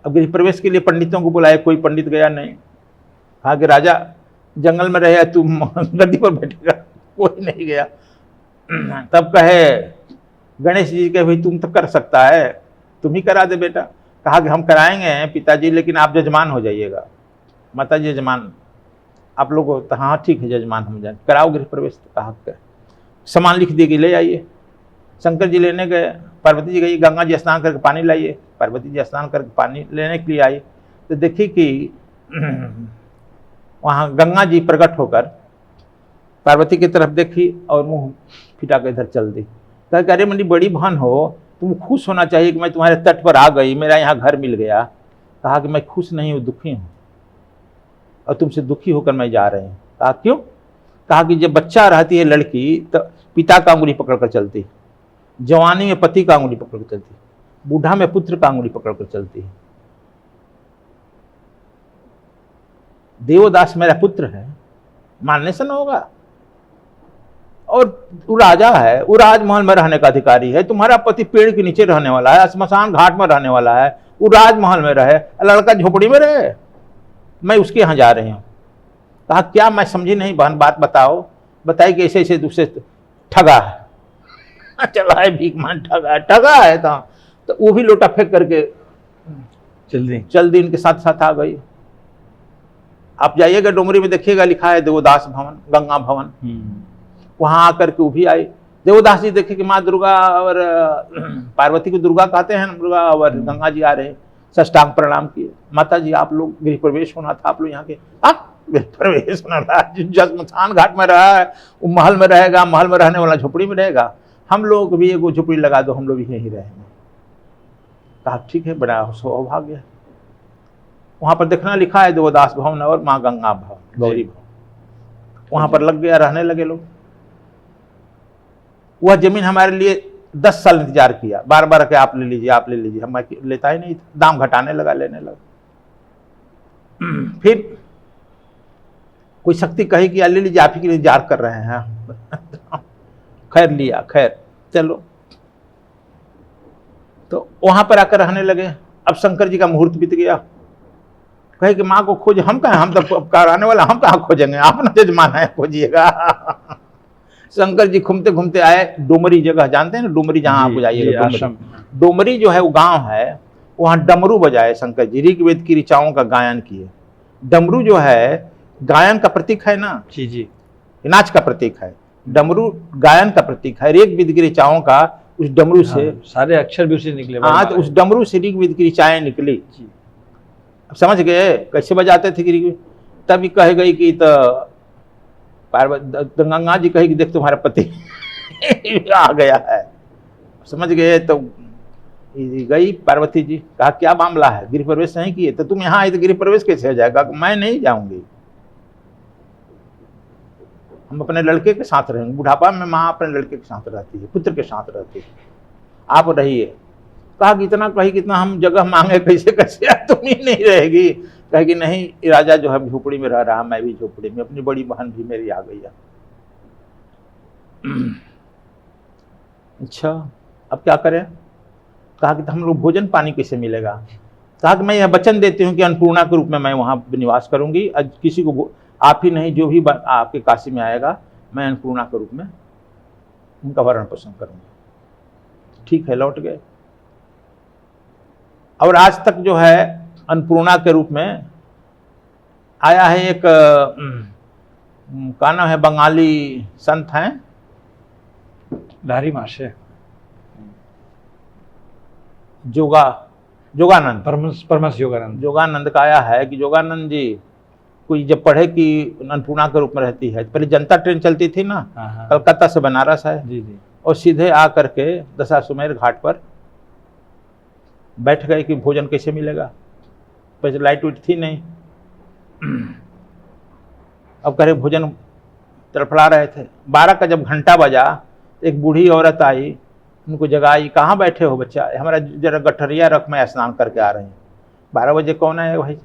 अब गृह प्रवेश के लिए पंडितों को बुलाए, कोई पंडित गया नहीं। कहा कि राजा जंगल में रहे, तुम गद्दी पर बैठेगा, कोई नहीं गया। तब कहे गणेश जी के, भाई तुम तो कर सकता है, तुम ही करा दे बेटा। कहा कि हम कराएंगे पिताजी, लेकिन आप जजमान हो जाइएगा। माता जी जजमान आप लोग, हाँ ठीक है जजमान, हम जाए, कराओ गृह प्रवेश। तो कहा सामान लिख दिए कि ले आइए। शंकर जी लेने गए, पार्वती जी गई गंगा जी स्नान करके पानी लाइए। पार्वती जी स्नान करके पानी लेने के लिए आई तो देखी कि वहाँ गंगा जी प्रकट होकर पार्वती की तरफ देखी और मुंह फिटा के इधर चल दी। कहा कि अरे मेरी बड़ी बहन हो, तुम खुश होना चाहिए कि मैं तुम्हारे तट पर आ गई, मेरा यहाँ घर मिल गया। कहा कि मैं खुश नहीं हूँ, दुखी हूँ, और तुमसे दुखी होकर मैं जा रही हूँ। कहा क्यों? कहा कि जब बच्चा रहती है लड़की तो पिता का अंगुली पकड़कर चलती, जवानी में पति का अंगुली पकड़कर चलती, बूढ़ा में पुत्र का अंगुली पकड़कर चलती है। देवदास मेरा पुत्र है, मानने से न होगा। और वो राजा है, वो राजमहल में रहने का अधिकारी है। तुम्हारा पति पेड़ के नीचे रहने वाला है, श्मशान घाट में रहने वाला है, वो राजमहल में रहे, लड़का झोपड़ी में रहे, मैं उसके यहाँ जा रही हूँ। कहा क्या? मैं समझी नहीं बहन, बात बताओ। बताई कि ऐसे ऐसे दूसरे ठगा है, चला है भीख मान, ठगा है। तो वो भी लोटा फेंक करके चल दी, इनके साथ साथ आ गई। आप जाइएगा डुमरी में, देखिएगा लिखा है देवदास भवन, गंगा भवन। वहां आकर के वो भी आई। देवदास जी देखे कि माँ दुर्गा और पार्वती को दुर्गा कहते हैं, दुर्गा और गंगा जी आ रहे, साष्टांग प्रणाम किए। माता जी आप लोग गृह प्रवेश होना था, आप लोग यहाँ के। गृह प्रवेश होना था, श्मशान घाट में रहा है वो महल में रहेगा, महल में रहने वाला झोपड़ी में रहेगा, हम लोग भी एक झोपड़ी लगा दो, हम लोग भी यहीं रहेंगे। कहा ठीक है, बड़ा सौभाग्य है। वहां पर देखना लिखा है देवदास भवन और माँ गंगा भवन, गौरी भवन। वहां पर लग गया, रहने लगे लोग। वह जमीन हमारे लिए 10 साल इंतजार किया, बार बार के आप ले लीजिए, आप ले लीजिए, हम लेता ही नहीं था। दाम घटाने लगा, लेने लगा। फिर कोई शक्ति कही कि ले लीजिए, आप ही के लिए इंतजार कर रहे हैं। खैर लिया, खैर चलो। तो वहां पर आकर रहने लगे। अब शंकर जी का मुहूर्त बीत गया। कहे कि माँ को खोज, हम कहें, हम तो कराने वाला, हम कहाँ खोजेंगे, आप ना जजमान है, खोजिएगा। शंकर जी घूमते घूमते आए डुमरी जगह, जानते हैं ना डुमरी, जहां आप जाइएगा। डुमरी जो है वो गांव है, वहां डमरू बजाए शंकर जी, ऋग्वेद की ऋचाओं का गायन किए। डमरू जो है गायन का प्रतीक है ना, जी, नाच का प्रतीक है। डमरू गायन का प्रतीक है। ऋग्वेद की ऋचाओं का उस डमरू से सारे अक्षर भी उसे निकले। हाँ, तो उस डमरू से ऋग्वेद की ऋचाएं निकली। अब समझ गए कैसे बजाते थे ऋग्वेद? तभी कह गई कि तो गंगा जी कही कि देख तुम्हारा पति आ गया है। समझ गए? तो गई पार्वती जी, कहा क्या मामला है, गृह प्रवेश नहीं किए? तो तुम यहाँ आई तो गृह प्रवेश कैसे हो जाएगा? मैं नहीं जाऊंगी, हम अपने लड़के के साथ रहेंगे। बुढ़ापा में माँ अपने लड़के के साथ रहती है, पुत्र के साथ रहती है, आप रहिए। कहा कि इतना कही कितना हम जगह मांगे, कैसे कैसे तुम ही नहीं रहेगी? कहेगी नहीं, राजा जो है झोपड़ी में रह रहा, मैं भी झोपड़ी में, अपनी बड़ी बहन भी मेरी आ गई है। अच्छा अब क्या करें? कहा कि हम लोग भोजन पानी कैसे मिलेगा? कहा कि मैं यह वचन देती हूँ कि अन्नपूर्णा के रूप में मैं वहाँ निवास करूंगी। किसी को, आप ही नहीं, जो भी आपके काशी में आएगा, मैं अन्नपूर्णा के रूप में उनका भरण पोषण करूंगा। ठीक है, लौट गए। और आज तक जो है अन्नपूर्णा के रूप में आया है एक का नाम है, बंगाली संत हैं, लारी माशे, जोगानंद, परमस योगानंद। जोगानंद का आया है कि जोगानंद जी कोई जब पढ़े कि अन्नपूर्णा के रूप में रहती है, पहले जनता ट्रेन चलती थी ना, कलकत्ता से बनारस है, जी जी, और सीधे आ करके दशाश्वमेध घाट पर बैठ गए कि भोजन कैसे मिलेगा, पहले लाइट उइट थी नहीं। अब करे भोजन तड़फड़ा रहे थे। 12 का जब घंटा बजा, एक बूढ़ी औरत आई, उनको जगाई, कहाँ बैठे हो बच्चा, हमारा जरा गठरिया रख, मैं स्नान करके आ रही हूँ। 12 बजे कौन आए भाई?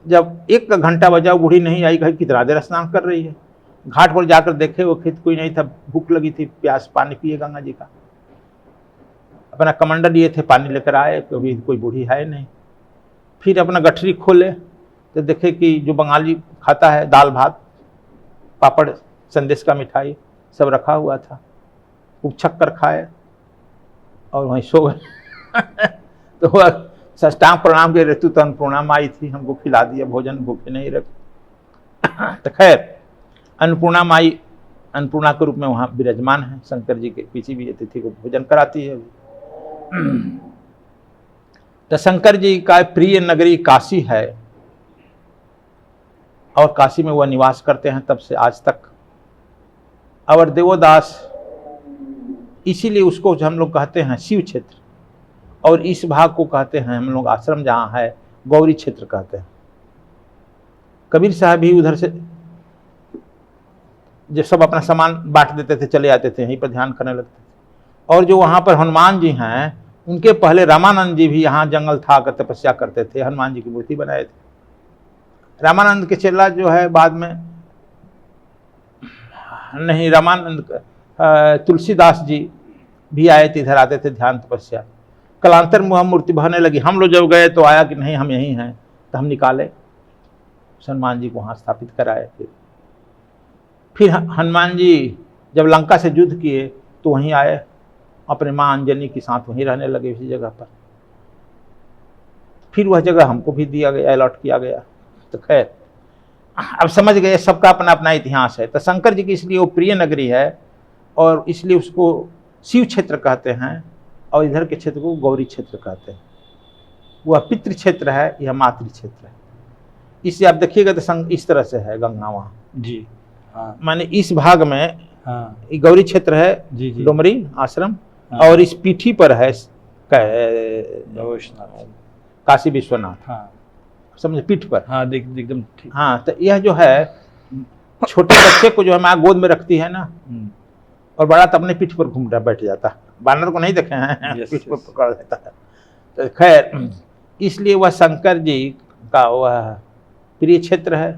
जब 1 घंटा बजा वो बूढ़ी नहीं आई, कहीं कितना देर स्नान कर रही है। घाट पर जाकर देखे वो खेत कोई नहीं था, भूख लगी थी, प्यास पानी पिए गंगा जी का। अपना कमंडल लिए थे, पानी लेकर आए, कभी कोई बूढ़ी है नहीं। फिर अपना गठरी खोले तो देखे कि जो बंगाली खाता है दाल भात पापड़ संदेश का मिठाई सब रखा हुआ था, उपछक कर खाए और वहीं सो गए। तो वह साष्टांग प्रणाम के ऋतु तो अन्नपूर्णा माई थी, हमको खिला दिया भोजन, भूखे नहीं रख। तो खैर अन्नपूर्णा माई अन्नपूर्णा के रूप में वहाँ विराजमान है, शंकर जी के पीछे भी अतिथि को भोजन कराती है। तो शंकर जी का प्रिय नगरी काशी है और काशी में वह निवास करते हैं तब से आज तक। और देवोदास इसीलिए उसको हम लोग कहते हैं शिव क्षेत्र, और इस भाग को कहते हैं हम लोग आश्रम जहाँ है गौरी क्षेत्र कहते हैं। कबीर साहब भी उधर से जब सब अपना सामान बांट देते थे चले आते थे, यहीं पर ध्यान करने लगते थे। और जो वहाँ पर हनुमान जी हैं उनके पहले रामानंद जी भी यहाँ जंगल था कर तपस्या करते थे, हनुमान जी की मूर्ति बनाए थे। रामानंद के चेला जो है बाद में नहीं, रामानंद तुलसीदास जी भी आए थे, इधर आते थे ध्यान तपस्या। कलांतर में हम मूर्ति बहाने लगी, हम लोग जब गए तो आया कि नहीं हम यहीं हैं, तो हम निकाले हनुमान जी को वहाँ स्थापित कराए। फिर हनुमान जी जब लंका से युद्ध किए तो वहीं आए, अपने माँ अंजनी के साथ वहीं रहने लगे उसी जगह पर। फिर वह जगह हमको भी दिया गया, अलॉट किया गया। तो खैर अब समझ गए सबका अपना अपना इतिहास है। तो शंकर जी की इसलिए वो प्रिय नगरी है और इसलिए उसको शिव क्षेत्र कहते हैं, और इधर के क्षेत्र को गौरी क्षेत्र कहते हैं। वह पितृ क्षेत्र है, यह मातृ क्षेत्र है। इससे आप देखिएगा तो इस तरह से है गंगा वहाँ जी। हाँ, माने इस भाग में हाँ, गौरी क्षेत्र है जी जी, डोमरी आश्रम, हाँ, और इस पीठी पर है वैष्णव, काशी विश्वनाथ, हाँ समझे, पीठ पर। हाँ, एकदम ठीक। हाँ, तो यह जो है छोटे बच्चे को जो है माँ गोद में रखती है ना, और बड़ा तो अपने पीठ पर घूम रहा बैठ जाता है, बानर को नहीं देखे हैं, Yes, पीठ पर yes. पकड़ लेता है। तो खैर इसलिए वह शंकर जी का वह प्रिय क्षेत्र है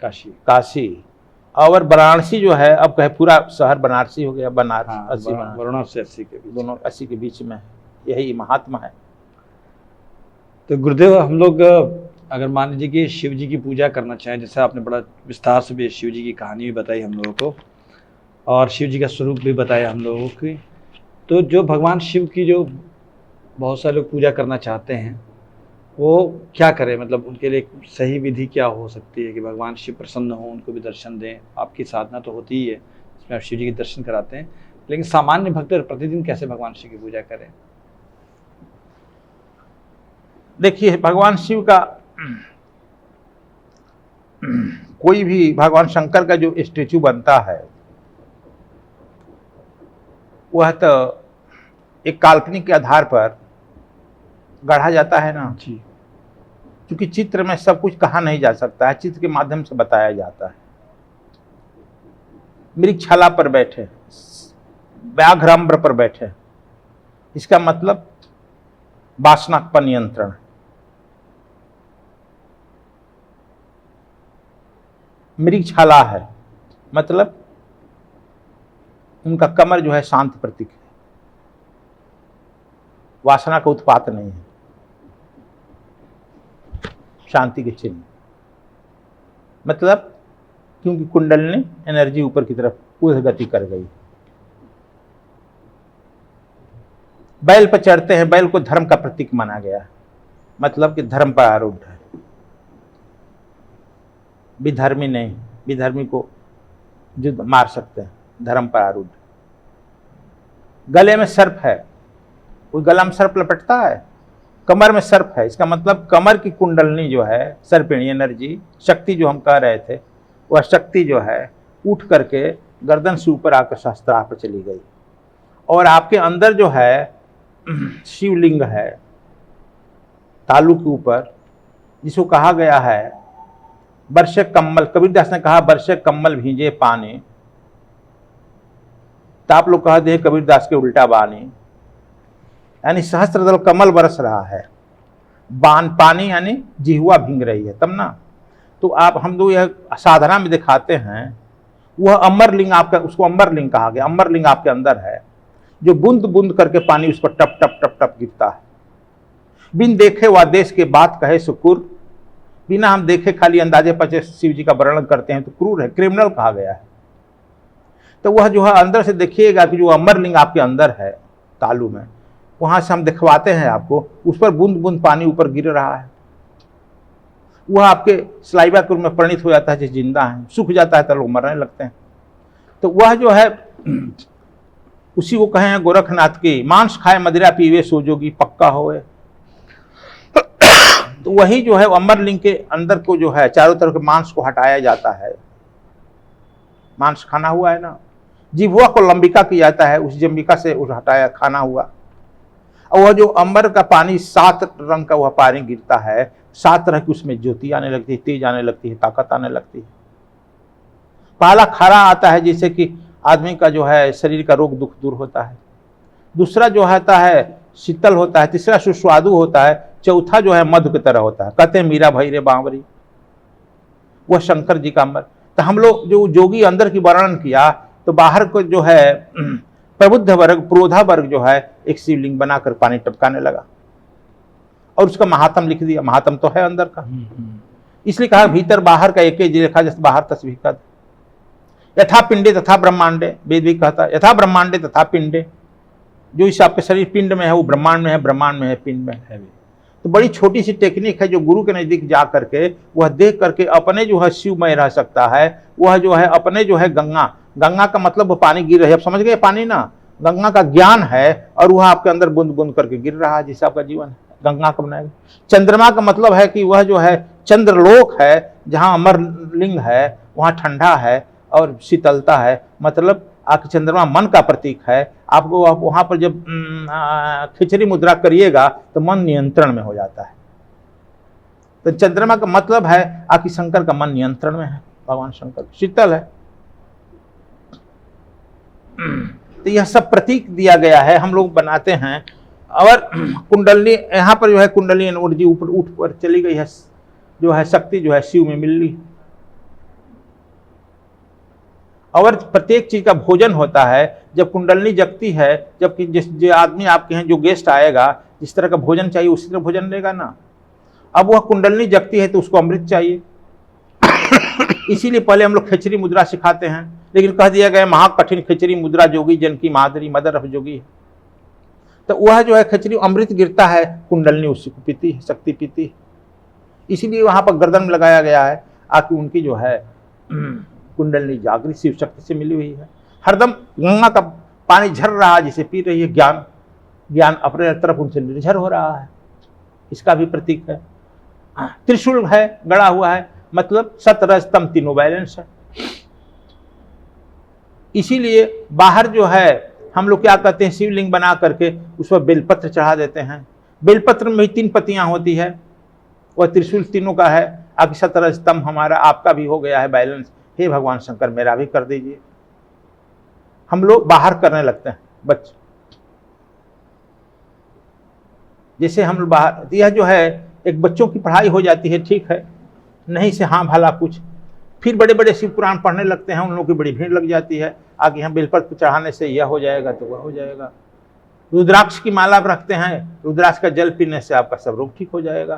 काशी। काशी। और वाराणसी जो है अब कहे पूरा शहर बनारसी हो गया, हाँ, बनारस वरुणा से 80 के बीच, दोनों 80 के बीच में है, यही महात्मा है। तो गुरुदेव हम लोग अगर मान लीजिए कि शिव जी की पूजा करना चाहें, जैसे आपने बड़ा विस्तार से भी शिव जी की कहानी भी बताई हम लोगों को और शिव जी का स्वरूप भी बताया हम लोगों की, तो जो भगवान शिव की जो बहुत सारे लोग पूजा करना चाहते हैं वो क्या करें, मतलब उनके लिए सही विधि क्या हो सकती है कि भगवान शिव प्रसन्न हो, उनको भी दर्शन दें। आपकी साधना तो होती ही है इसमें आप शिव जी के दर्शन कराते हैं, लेकिन सामान्य भक्त प्रतिदिन कैसे भगवान शिव की पूजा करें? देखिए भगवान शिव का कोई भी भगवान शंकर का जो स्टेचू बनता है वह तो एक काल्पनिक के आधार पर गढ़ा जाता है ना जी, क्योंकि चित्र में सब कुछ कहा नहीं जा सकता है, चित्र के माध्यम से बताया जाता है। मृगछाला पर बैठे, व्याघ्राम्र पर बैठे, इसका मतलब वासना पर नियंत्रण। मृगछाला है मतलब उनका कमर जो है शांत प्रतीक है, वासना का उत्पात नहीं है, शांति के चिन्ह। मतलब क्योंकि कुंडलनी एनर्जी ऊपर की तरफ ऊर्ध्व गति कर गई। बैल पर चढ़ते हैं, बैल को धर्म का प्रतीक माना गया है, मतलब कि धर्म पर आरूढ़ है, विधर्मी नहीं, विधर्मी को युद्ध मार सकते हैं, धर्म पर आरूढ़। गले में सर्प है, कोई गला में सर्प लपटता है, कमर में सर्प है, इसका मतलब कमर की कुंडलनी जो है सर्पिणी एनर्जी, शक्ति जो हम कह रहे थे, वह शक्ति जो है उठ करके गर्दन से ऊपर आकर शास्त्रार्थ पर चली गई। और आपके अंदर जो है शिवलिंग है तालू के ऊपर, जिसको कहा गया है वर्षे कम्मल, कबीरदास ने कहा वर्षे कम्मल भींजे पानी, तो आप लोग कहते हैं कबीरदास के उल्टा बानी, यानी सहस्त्रदल कमल बरस रहा है। बान पानी यानी जिह्वा भींग रही है तब ना। तो आप हम लोग यह साधना में दिखाते हैं, वह अमरलिंग आपका, उसको अमरलिंग कहा गया। अमरलिंग आपके अंदर है, जो बूंद बूंद करके पानी उस पर टप टप टप टप गिरता है। बिन देखे व देश के बात कहे सुकुर, बिना हम देखे खाली अंदाजे पचे शिव जी का वर्णन करते हैं तो क्रूर है, क्रिमिनल कहा गया है। तो वह जो है अंदर से देखिएगा कि जो अमरलिंग आपके अंदर है तालू में, वहां से हम दिखवाते हैं आपको, उस पर बूंद बूंद पानी ऊपर गिर रहा है। वह आपके सलाइवा के रूप में परिणित हो जाता है, जैसे जिंदा है, सूख जाता है तो लोग मरने लगते हैं। तो वह जो है उसी को कहे हैं गोरखनाथ की, मांस खाए मदिरा पीवे सो जोगी पक्का होए। तो वही जो है अमरलिंग के अंदर को जो है चारों तरफ के मांस को हटाया जाता है। मांस खाना हुआ है ना, जिह्वा को लंबिका किया जाता है, उस जंबिका से उस हटाया खाना हुआ। और वह जो अंबर का पानी 7 रंग का वह पानी गिरता है, 7 तरह की उसमें ज्योति आने लगती है, तेज आने लगती है, ताकत आने लगती है। पहला खारा आता है जिससे कि आदमी का जो है शरीर का रोग दुख दूर होता है। दूसरा जो होता है शीतल होता है। तीसरा सुस्वादु होता है। चौथा जो है मधु की तरह होता है। कहते हैं मीरा भई रे बावरी, वह शंकर जी का अमर। तो हम लोग जो जोगी अंदर की वर्णन किया, तो बाहर को जो है प्रबुद्ध वर्ग, प्रोधा वर्ग जो है एक शिवलिंग बनाकर पानी टपकाने लगा और उसका महात्म लिख दिया। महात्म तो है अंदर का, इसलिए कहा भीतर बाहर का एक ही लिखा, जैसे बाहर तस्वीर का। यथा पिंडे तथा ब्रह्मांडे, वेद भी कहता है यथा ब्रह्मांडे तथा पिंडे। जो इस आपके शरीर पिंड में है वो ब्रह्मांड में है, ब्रह्मांड में है पिंड में है। तो बड़ी छोटी सी टेक्निक है जो गुरु के नजदीक जा करके वह देख करके अपने जो है शिवमय रह सकता है। वह जो है अपने जो है गंगा, गंगा का मतलब वो पानी गिर रही है, आप समझ गए पानी ना, गंगा का ज्ञान है और वह आपके अंदर बूंद बूंद करके गिर रहा है, जिससे आपका जीवन है गंगा का बनाएगा। चंद्रमा का मतलब है कि वह जो है चंद्रलोक है, जहाँ अमरलिंग है, वहाँ ठंडा है और शीतलता है। मतलब आपके चंद्रमा मन का प्रतीक है। आपको आप वहां पर जब खिचड़ी मुद्रा करिएगा तो मन नियंत्रण में हो जाता है। तो चंद्रमा का मतलब है आपकी शंकर का मन नियंत्रण में है, भगवान शंकर शीतल है। तो यह सब प्रतीक दिया गया है, हम लोग बनाते हैं। और कुंडली यहाँ पर जो है कुंडली एनर्जी ऊपर उठ पर चली गई है, जो है शक्ति जो है शिव में मिल ली। और प्रत्येक चीज का भोजन होता है जब कुंडलनी जगती है, जबकि जिस जो आदमी आपके हैं जो गेस्ट आएगा, जिस तरह का भोजन चाहिए उसी तरह भोजन लेगा ना। अब वह कुंडलनी जगती है तो उसको अमृत चाहिए। इसीलिए पहले हम लोग खिचड़ी मुद्रा सिखाते हैं, लेकिन कह दिया गया महाकठिन खिचड़ी मुद्रा जोगी जन की मादरी मदर ऑफ जोगी। तो वह जो है खिचड़ी अमृत गिरता है, कुंडलनी उसी को पीती है, शक्ति पीती है। इसीलिए वहां पर गर्दन में लगाया गया है, आकि उनकी जो है कुंडलनी जागृत शिव शक्ति से मिली हुई है। हरदम गंगा का पानी झर रहा है, जिसे पी रही है, ज्ञान ज्ञान अपने तरफ उनसे निर्झर हो रहा है, इसका भी प्रतीक है। त्रिशूल है गड़ा हुआ है, मतलब सतरजतम तीनों बैलेंस है। इसीलिए बाहर जो है हम लोग क्या कहते हैं, शिवलिंग बना करके उस पर बेलपत्र चढ़ा देते हैं। बेलपत्र में भी 3 पत्तियां होती है, वह त्रिशूल तीनों का है। आगे सतरजतम हमारा आपका भी हो गया है बैलेंस। हे भगवान शंकर मेरा भी कर दीजिए। हम लोग बाहर करने लगते हैं बच्चे, जैसे हम लोग बाहर, यह जो है एक बच्चों की पढ़ाई हो जाती है, ठीक है, नहीं से हाँ भला कुछ, फिर बड़े बड़े शिव पुराण पढ़ने लगते हैं, उन लोगों की बड़ी भीड़ लग जाती है। आगे यहाँ बेलपत्र चढ़ाने से यह हो जाएगा तो वह हो जाएगा। रुद्राक्ष की माला रखते हैं, रुद्राक्ष का जल पीने से आपका सब रोग ठीक हो जाएगा,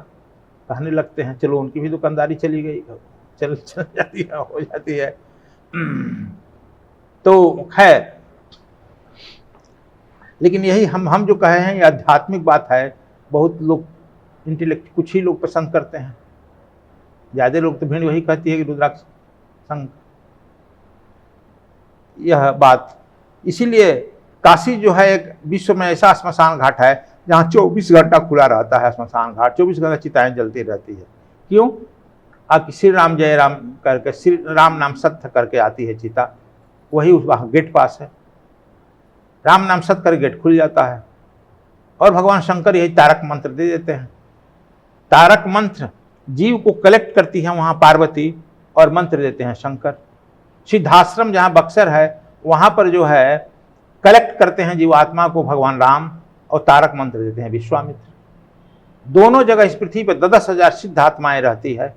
कहने लगते हैं। चलो उनकी भी दुकानदारी चली गई, चल जाती है, हो जाती है। तो खैर, लेकिन यही हम जो कहे हैं ये आध्यात्मिक बात है। बहुत लोग इंटेलेक्ट कुछ ही लोग पसंद करते हैं, ज्यादा लोग तो भीड़ वही कहती है कि रुद्राक्ष संग, यह बात। इसीलिए काशी जो है एक विश्व में ऐसा श्मशान घाट है जहाँ 24 घंटा खुला रहता है। श्मशान घाट 24 घंटा चिताएं जलती रहती है। क्यों? आपकी श्री राम जय राम करके, श्री राम नाम सत्य करके आती है चिता, वही उस वहाँ गेट पास है। राम नाम सत्य कर गेट खुल जाता है। और भगवान शंकर यही तारक मंत्र दे देते हैं। तारक मंत्र जीव को कलेक्ट करती है वहाँ पार्वती, और मंत्र देते हैं शंकर। सिद्धाश्रम जहाँ बक्सर है वहाँ पर जो है कलेक्ट करते हैं जीवात्मा को भगवान राम, और तारक मंत्र देते हैं विश्वामित्र। दोनों जगह इस पृथ्वी पर 10,000 सिद्ध आत्माएं रहती है।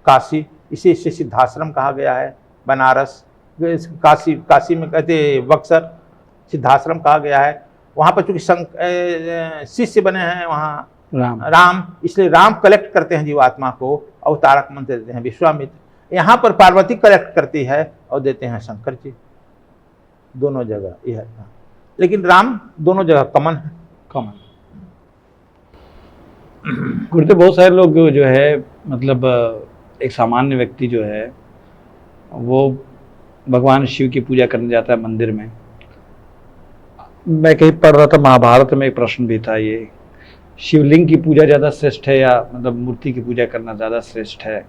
काशी, इसे सिद्धाश्रम कहा गया है। बनारस, काशी में कहते बक्सर सिद्धाश्रम कहा गया है। वहाँ पर चूंकि शिष्य बने हैं वहाँ राम, इसलिए राम कलेक्ट करते हैं जीवात्मा को, अवतारक मंत्र देते हैं विश्वामित्र। यहाँ पर पार्वती कलेक्ट करती है और देते हैं शंकर जी। दोनों जगह यह, लेकिन राम दोनों जगह कॉमन है। गुरुदेव, बहुत सारे लोग जो है मतलब एक सामान्य व्यक्ति जो है वो भगवान शिव की पूजा करने जाता है मंदिर में। मैं कहीं पढ़ रहा था, महाभारत में एक प्रश्न भी था, ये शिवलिंग की पूजा ज़्यादा श्रेष्ठ है या मतलब मूर्ति की पूजा करना ज़्यादा श्रेष्ठ है?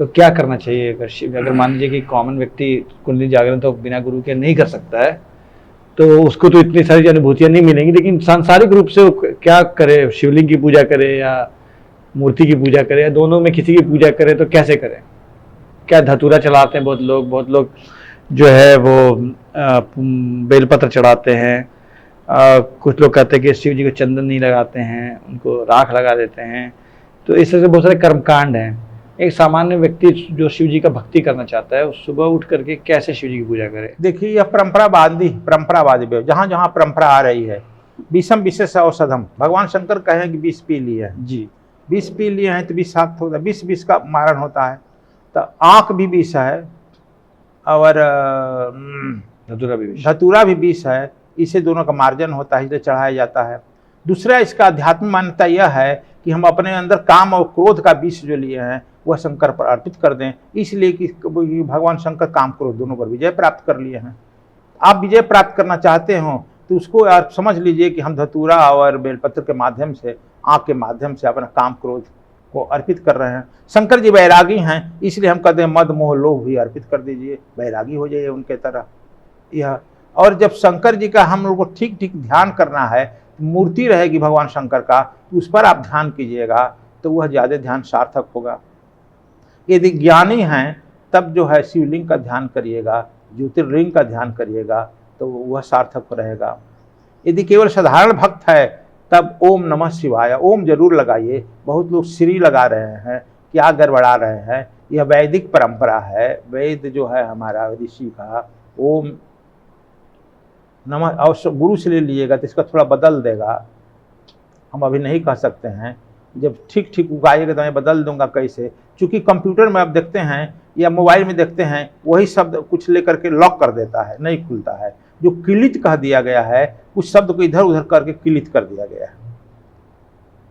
तो क्या करना चाहिए? अगर मान लीजिए कि कॉमन व्यक्ति कुंडली जागरण तो बिना गुरु के नहीं कर सकता है, तो उसको तो इतनी सारी अनुभूतियाँ नहीं मिलेंगी, लेकिन सांसारिक रूप से वो क्या करे? शिवलिंग की पूजा करे या मूर्ति की पूजा करे या दोनों में किसी की पूजा करे, तो कैसे करें? क्या धतूरा चढ़ाते हैं बहुत लोग जो है वो बेलपत्र चढ़ाते हैं। कुछ लोग कहते हैं कि शिव जी को चंदन नहीं लगाते हैं, उनको राख लगा देते हैं। तो इस तरह से बहुत सारे कर्मकांड हैं। एक सामान्य व्यक्ति जो शिव जी का भक्ति करना चाहता है, उस सुबह उठ करके कैसे शिव जी की पूजा करे? देखिए, यह परंपरावादी जहाँ जहाँ परंपरा आ रही है, विषम विशेष औषधम, भगवान शंकर कहें कि विष पी लिए हैं जी, विष पी लिए हैं तो विषाक्त होता है, विष का मारण होता है। तो आँख भी विष है और धतूरा भी विष है, इसे दोनों का मार्जन होता है, इसलिए चढ़ाया जाता है। दूसरा, इसका आध्यात्मिक मान्यता यह है कि हम अपने अंदर काम और क्रोध का विष जो लिए हैं वह शंकर पर अर्पित कर दें, इसलिए कि भगवान शंकर काम क्रोध दोनों पर विजय प्राप्त कर लिए हैं। आप विजय प्राप्त करना चाहते हो तो उसको आप समझ लीजिए कि हम धतूरा और बेलपत्र के माध्यम से, आँख के माध्यम से अपना काम क्रोध को अर्पित कर रहे हैं। शंकर जी वैरागी हैं, इसलिए हम कहते हैं मद मोह लोभ भी अर्पित कर दीजिए, वैरागी हो जाइए उनके तरह। यह, और जब शंकर जी का हम लोग को ठीक ठीक ध्यान करना है, मूर्ति रहेगी भगवान शंकर का, तो उस पर आप ध्यान कीजिएगा तो वह ज़्यादा ध्यान सार्थक होगा। यदि ज्ञानी हैं तब जो है शिवलिंग का ध्यान करिएगा, ज्योतिर्लिंग का ध्यान करिएगा तो वह सार्थक रहेगा। यदि केवल साधारण भक्त है तब ओम नमः शिवाय ओम जरूर लगाइए। बहुत लोग श्री लगा रहे हैं, क्या गड़बड़ा रहे हैं? यह वैदिक परंपरा है, वेद जो है हमारा ऋषि का ओम नमः अवश्य गुरु से ले लीजिएगा तो इसका थोड़ा बदल देगा। हम अभी नहीं कह सकते हैं, जब ठीक ठीक उगाइएगा तो मैं बदल दूंगा कैसे, क्योंकि कंप्यूटर में आप देखते हैं या मोबाइल में देखते हैं वही शब्द कुछ लेकर के लॉक कर देता है, नहीं खुलता है। जो किलित कह दिया गया है, कुछ शब्द को इधर उधर करके किलित कर दिया गया है।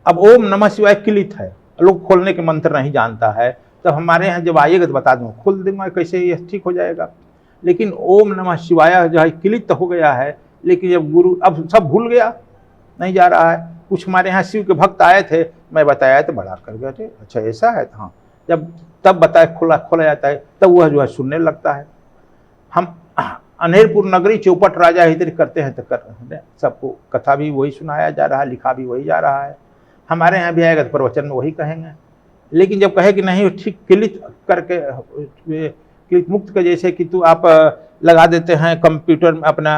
अब ओम नमः शिवाय किलित है, लोग खोलने के मंत्र नहीं जानता है, तब हमारे यहाँ जब आइएगा तो बता दूँ, खोल दूंगा कैसे ये ठीक हो जाएगा। लेकिन ओम नमः शिवाय जो है किलित तो हो गया है, लेकिन जब गुरु अब सब भूल गया, नहीं जा रहा है। कुछ हमारे यहाँ शिव के भक्त आए थे, मैं बताया तो बड़ा कर गए थे, अच्छा ऐसा है, हाँ जब तब बताए खोला जाता है तब वह जो है सुनने लगता है। हम अनहेरपुर नगरी चौपट राजा हितरी करते हैं तो कर रहे हैं, सबको कथा भी वही सुनाया जा रहा है, लिखा भी वही जा रहा है। हमारे यहाँ भी आएगा तो प्रवचन में वही कहेंगे। लेकिन जब कहे कि नहीं ठीक क्लिक करके क्लिक मुक्त के जैसे कि तू आप लगा देते हैं कंप्यूटर में अपना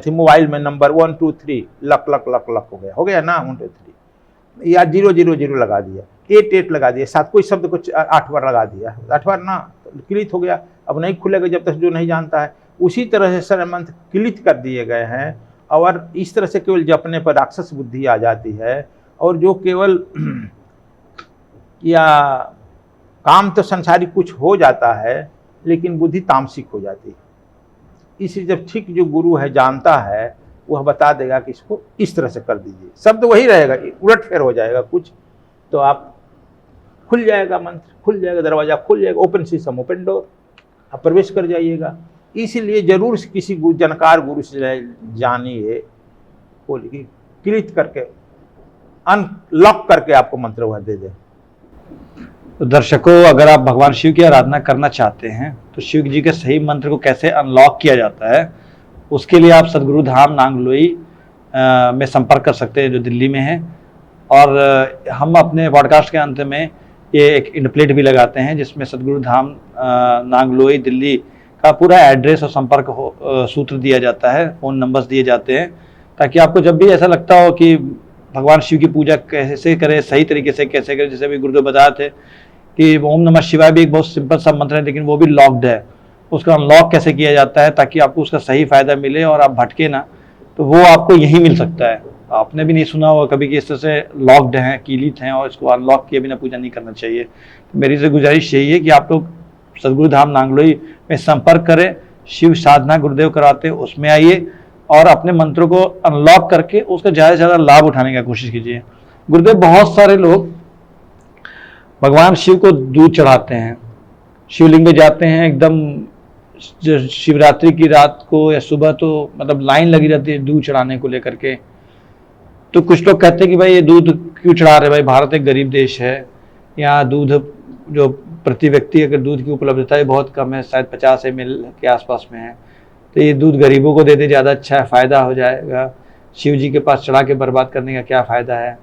मोबाइल में number 1 2 3 luck luck luck luck हो गया ना 1 2 3 या 0 0 0 लगा दिया, 8 8 लगा दिया, साथ कोई शब्द को 8 बार लगा दिया, 8 बार ना क्लिक हो गया। अब नहीं खुलेगा जब तक जो नहीं जानता है। उसी तरह से सारे मंत्र क्लिक कर दिए गए हैं और इस तरह से केवल जपने पर राक्षस बुद्धि आ जाती है। और जो केवल या काम तो संसारिक कुछ हो जाता है लेकिन बुद्धि तामसिक हो जाती है। इसलिए जब ठीक जो गुरु है जानता है वह बता देगा कि इसको इस तरह से कर दीजिए, शब्द वही रहेगा, उलट फेर हो जाएगा कुछ, तो आप खुल जाएगा, मंत्र खुल जाएगा, दरवाजा खुल जाएगा, ओपन सिस्टम ओपन डोर, आप प्रवेश कर जाइएगा। इसीलिए जरूर किसी जानकार गुरु से जानिए, बोलिए क्लिक करके अनलॉक करके आपको मंत्र वह दे दे। तो दर्शकों, अगर आप भगवान शिव की आराधना करना चाहते हैं तो शिव जी के सही मंत्र को कैसे अनलॉक किया जाता है, उसके लिए आप सदगुरु धाम नांगलोई में संपर्क कर सकते हैं जो दिल्ली में है। और हम अपने पॉडकास्ट के अंत में ये एक इंडप्लेट भी लगाते हैं जिसमें सदगुरु धाम नांगलोई दिल्ली का पूरा एड्रेस और संपर्क सूत्र दिया जाता है, फ़ोन नंबर्स दिए जाते हैं, ताकि आपको जब भी ऐसा लगता हो कि भगवान शिव की पूजा कैसे करें, सही तरीके से कैसे करें। जैसे अभी गुरुदेव बता थे कि ओम नमः शिवाय भी एक बहुत सिंपल सा मंत्र है, लेकिन वो भी लॉक्ड है। उसका अनलॉक कैसे किया जाता है ताकि आपको उसका सही फायदा मिले और आप भटके ना, तो वो आपको यही मिल सकता है। आपने भी नहीं सुना होगा कभी कि इस तरह से लॉक्ड हैं, कीलित हैं और इसको अनलॉक किए बिना पूजा नहीं करना चाहिए। तो मेरी से गुजारिश यही है कि आप लोग सदगुरु धाम नांगलोई में संपर्क करें, शिव साधना गुरुदेव कराते हैं उसमें आइए और अपने मंत्रों को अनलॉक करके उसका ज़्यादा से ज़्यादा लाभ उठाने का कोशिश कीजिए। गुरुदेव, बहुत सारे लोग भगवान शिव को दूध चढ़ाते हैं, शिवलिंग में जाते हैं, एकदम शिवरात्रि की रात को या सुबह तो मतलब लाइन लगी रहती है दूध चढ़ाने को लेकर के। तो कुछ लोग कहते हैं कि भाई ये दूध क्यों चढ़ा रहे, भाई भारत एक गरीब देश है, यहाँ दूध जो प्रति व्यक्ति अगर दूध की उपलब्धता है बहुत कम है, शायद 50 ml के आसपास में है, तो ये दूध गरीबों को दे दे ज़्यादा अच्छा है, फ़ायदा हो जाएगा। शिव जी के पास चढ़ा के बर्बाद करने का क्या फ़ायदा है?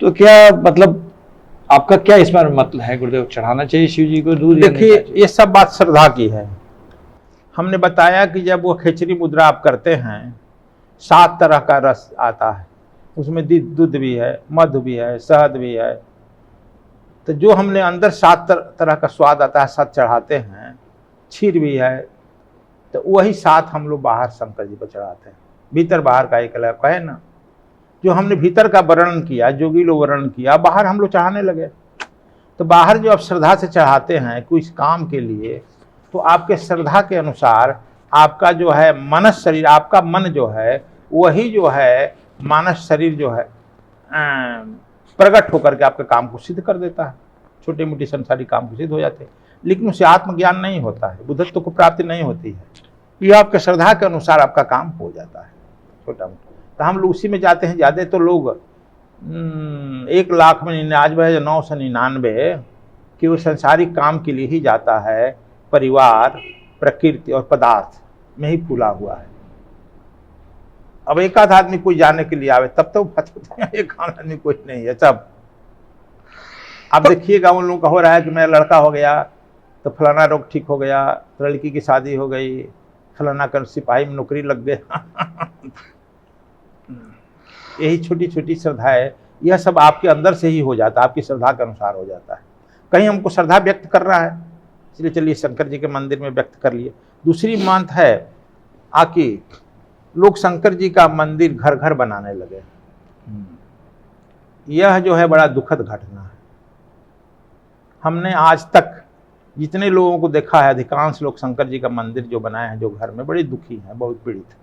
तो क्या मतलब आपका क्या इसमें मतलब है गुरुदेव, चढ़ाना चाहिए शिव जी को दूध? देखिए, ये सब बात श्रद्धा की है। हमने बताया कि जब वो खिचड़ी मुद्रा आप करते हैं 7 तरह का रस आता है, उसमें दूध भी है, मधु भी है, शहद भी है। तो जो हमने अंदर 7 तरह का स्वाद आता है, 7 चढ़ाते हैं, क्षीर भी है, तो वही 7 हम लोग बाहर शंकर जी पर चढ़ाते हैं। भीतर बाहर का एक अलग है ना, जो हमने भीतर का वर्णन किया, जोगी लोग वर्णन किया, बाहर हम लोग चढ़ाने लगे। तो बाहर जो आप श्रद्धा से चढ़ाते हैं कुछ काम के लिए, तो आपके श्रद्धा के अनुसार आपका जो है मनस शरीर, आपका मन जो है वही जो है मानस शरीर जो है प्रकट होकर के आपके काम को सिद्ध कर देता है। छोटे मोटे संसारी काम को सिद्ध हो जाते हैं, लेकिन उसे आत्मज्ञान नहीं होता है, बुद्धत्व को प्राप्ति नहीं होती है। यह आपके श्रद्धा के अनुसार आपका काम हो जाता है छोटा मोटा। तो हम लोग उसी में जाते हैं। ज़्यादा तो लोग 1,99,999 कि वो संसारिक काम के लिए ही जाता है, परिवार, प्रकृति और पदार्थ में ही फूला हुआ है। अब एक आध आदमी कोई जाने के लिए आवे तब तो बात होती है, एक आदमी कोई नहीं है सब। आप देखिएगा उन लोगों का हो रहा है कि मेरा लड़का हो गया तो फलाना रोग ठीक हो गया, लड़की की शादी हो गई, फलाना कर सिपाही में नौकरी लग गया। यही छोटी छोटी श्रद्धाएं, यह सब आपके अंदर से ही हो जाता है, आपकी श्रद्धा के अनुसार हो जाता है। कहीं हमको श्रद्धा व्यक्त कर रहा है, इसलिए चलिए शंकर जी के मंदिर में व्यक्त कर लिए। दूसरी बात है आकि लोग शंकर जी का मंदिर घर घर बनाने लगे। यह जो है बड़ा दुखद घटना है। हमने आज तक जितने लोगों को देखा है, अधिकांश लोग शंकर जी का मंदिर जो बनाए हैं जो घर में, बड़े दुखी हैं, बहुत पीड़ित हैं।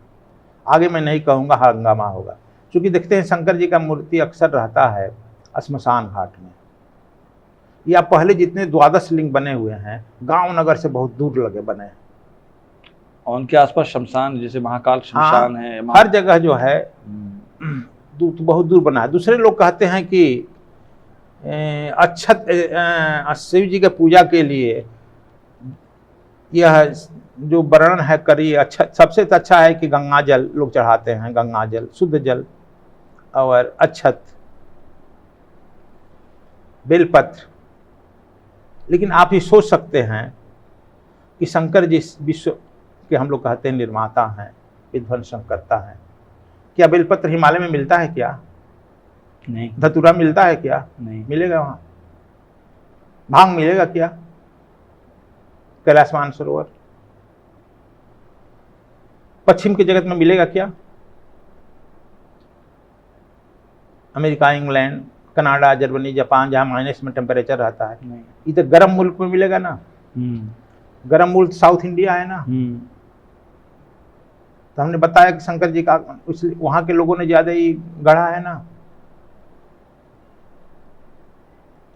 आगे मैं नहीं कहूँगा हंगामा होगा, क्योंकि देखते हैं शंकर जी का मूर्ति अक्सर रहता है श्मशान घाट में, या पहले जितने 12 लिंग बने हुए हैं गांव नगर से बहुत दूर लगे बने हैं। और उनके आसपास शमशान, जैसे महाकाल शमशान है, हर जगह जो है बहुत दूर बना है। दूसरे लोग कहते हैं कि अक्षत शिव जी के पूजा के लिए यह जो वर्णन है करिए, अच्छा सबसे अच्छा है कि गंगा जल लोग चढ़ाते हैं, गंगा जल, शुद्ध जल और अक्षत, बेलपत्र। लेकिन आप ये सोच सकते हैं कि शंकर जी विश्व के हम लोग कहते हैं निर्माता हैं, विध्वंसकर्ता हैं। क्या बेलपत्र हिमालय में मिलता है क्या? नहीं। धतूरा मिलता है क्या? नहीं मिलेगा। वहां भांग मिलेगा क्या? कैलाश मानसरोवर पश्चिम के जगत में मिलेगा क्या? America, England, Canada, Germany, Japan, जहां माइनस में टेम्परेचर रहता है, इधर गर्म मुल्क में मिलेगा ना। गर्म मुल्क साउथ इंडिया है ना। तो हमने बताया कि शंकर जी का वहां के लोगों ने ज्यादा ही गढ़ा है ना।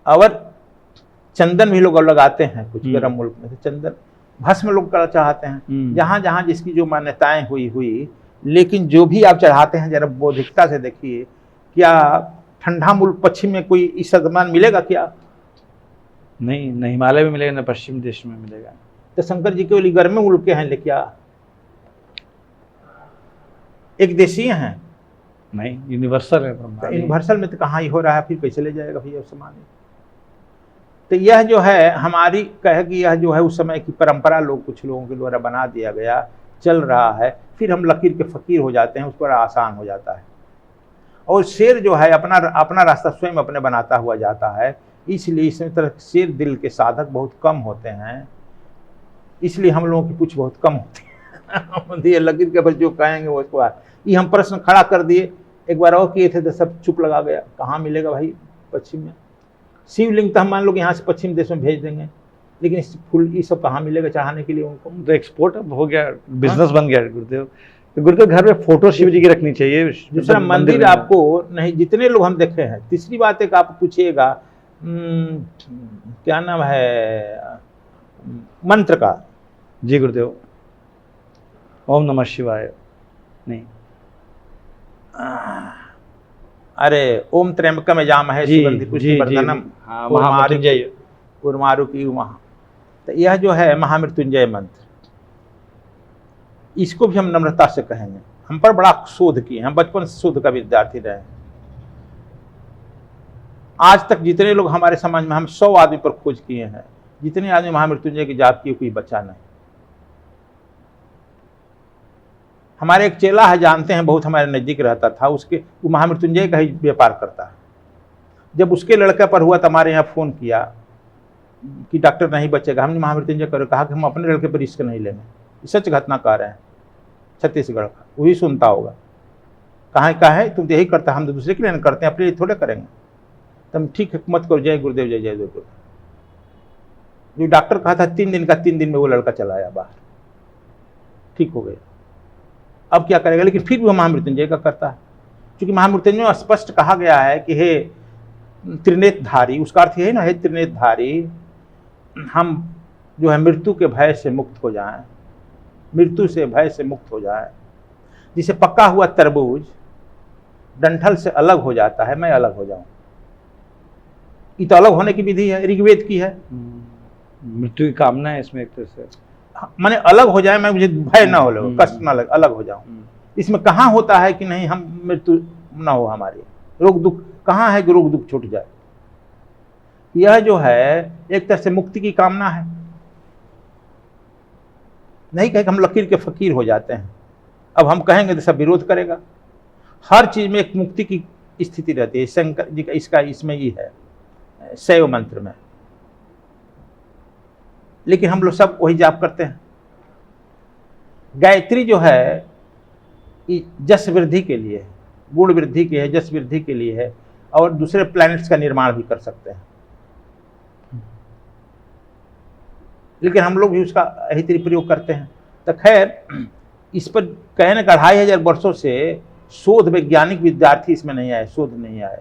और चंदन भी लोग लगाते हैं कुछ गर्म मुल्क में, तो चंदन भस्म लोग चढ़ाते हैं। जहां जहां जिसकी जो मान्यताएं हुई, लेकिन जो भी आप चढ़ाते हैं जरा बौद्धिकता से देखिए। क्या ठंडा मुल्क पश्चिम में कोई इस सम्मान मिलेगा क्या? नहीं, न हिमालय में मिलेगा, न पश्चिम देश में मिलेगा। तो शंकर जी केवल गर्म मुल्क के हैं, ले क्या एक देशीय हैं? नहीं, यूनिवर्सल है। तो यूनिवर्सल में तो कहाँ ही हो रहा है, फिर कैसे ले जाएगा भैया सामान? तो यह जो है हमारी कहे कि यह जो है उस समय की परंपरा लोग कुछ लोगों के द्वारा बना दिया गया, चल रहा है, फिर हम लकीर के फकीर हो जाते हैं, उस पर आसान हो जाता है। और शेर जो है अपना अपना रास्ता स्वयं अपने बनाता हुआ जाता है, इसलिए इस तरह शेर दिल के साधक बहुत कम होते हैं, इसलिए हम लोगों की पूछ बहुत कम होती है। ये लकीर के ऊपर जो कहेंगे वो उसको ये हम प्रश्न खड़ा कर दिए, एक बार और किए थे तो सब चुप लगा गया, कहाँ मिलेगा भाई पश्चिम में शिवलिंग, तो हम मान लो कि यहाँ से पश्चिम देश में भेज देंगे, लेकिन इस फूल ये सब कहाँ मिलेगा चढ़ाने के लिए उनको? तो एक्सपोर्ट अब हो गया, बिजनेस बन गया गुरुदेव। तो गुरुदेव घर में फोटो शिव जी की रखनी चाहिए। दूसरा मंदिर आपको नहीं, जितने लोग हम देखे हैं। तीसरी बात एक आप पूछिएगा क्या नाम है मंत्र का? जी गुरुदेव, ओम नमः शिवाय नहीं, अरे ओम त्र्यंबकम यजामहे सुगंधि पुष्टिवर्धनम उर्वारुकी महा, तो यह जो है महामृत्युंजय मंत्र, इसको भी हम नम्रता से कहेंगे। हम पर बड़ा शोध किए, हम बचपन से शोध का विद्यार्थी रहे। आज तक जितने लोग हमारे समाज में, हम 100 आदमी पर खोज किए हैं, जितने आदमी महामृत्युंजय की जाप की कोई बचा नहीं। हमारे एक चेला है, जानते हैं, बहुत हमारे नजदीक रहता था, उसके वो महामृत्युंजय का ही व्यापार करता है। जब उसके लड़के पर हुआ तो हमारे यहाँ फोन किया कि डॉक्टर नहीं बचेगा, हमने महामृत्युंजय करो, कहा कि हम अपने लड़के पर रिस्क नहीं लेंगे। सच घटना कह रहे हैं, छत्तीसगढ़ का, वही सुनता होगा। कहाँ है तुम तो यही करता, हम तो दूसरे के लिए करते हैं, अपने लिए थोड़े करेंगे। तुम ठीक है मत करो, जय गुरुदेव जय जय गुरुदेव। जो डॉक्टर कहा था 3 दिन का, 3 दिन में वो लड़का चला आया बाहर, ठीक हो गया। अब क्या करेगा, लेकिन फिर भी वो महामृत्युंजय का करता है, क्योंकि महामृत्युंजय में स्पष्ट कहा गया है कि हे त्रिनेत्रधारी, उसका अर्थ है ना, हे त्रिनेत्रधारी, हम जो है मृत्यु के भय से मुक्त हो जाएं, मृत्यु से भय से मुक्त हो जाए। जिसे पका हुआ तरबूज डंठल से अलग हो जाता है, मैं अलग हो जाऊं। ये तो अलग होने की विधि है, ऋग्वेद की है। मृत्यु की कामना है इसमें एक तरह से, माने अलग हो जाए, मैं मुझे भय ना हो, कष्ट ना लगे, अलग हो जाऊं। इसमें कहाँ होता है कि नहीं हम मृत्यु ना हो, हमारी रोग दुख कहाँ है कि रोग दुख छूट जाए। यह जो है एक तरह से मुक्ति की कामना है। नहीं कहे कि हम लकीर के फकीर हो जाते हैं। अब हम कहेंगे तो सब विरोध करेगा। हर चीज में एक मुक्ति की स्थिति रहती है। शंकर जी का इसका इसमें ही है, शैव मंत्र में। लेकिन हम लोग सब वही जाप करते हैं। गायत्री जो है जस वृद्धि के लिए है, गुण वृद्धि के है, जस वृद्धि के लिए है, और दूसरे प्लैनेट्स का निर्माण भी कर सकते हैं। लेकिन हम लोग भी उसका यही प्रयोग करते हैं। तो खैर इस पर कहने का 2500 वर्षों से शोध वैज्ञानिक विद्यार्थी इसमें नहीं आए, शोध नहीं आए,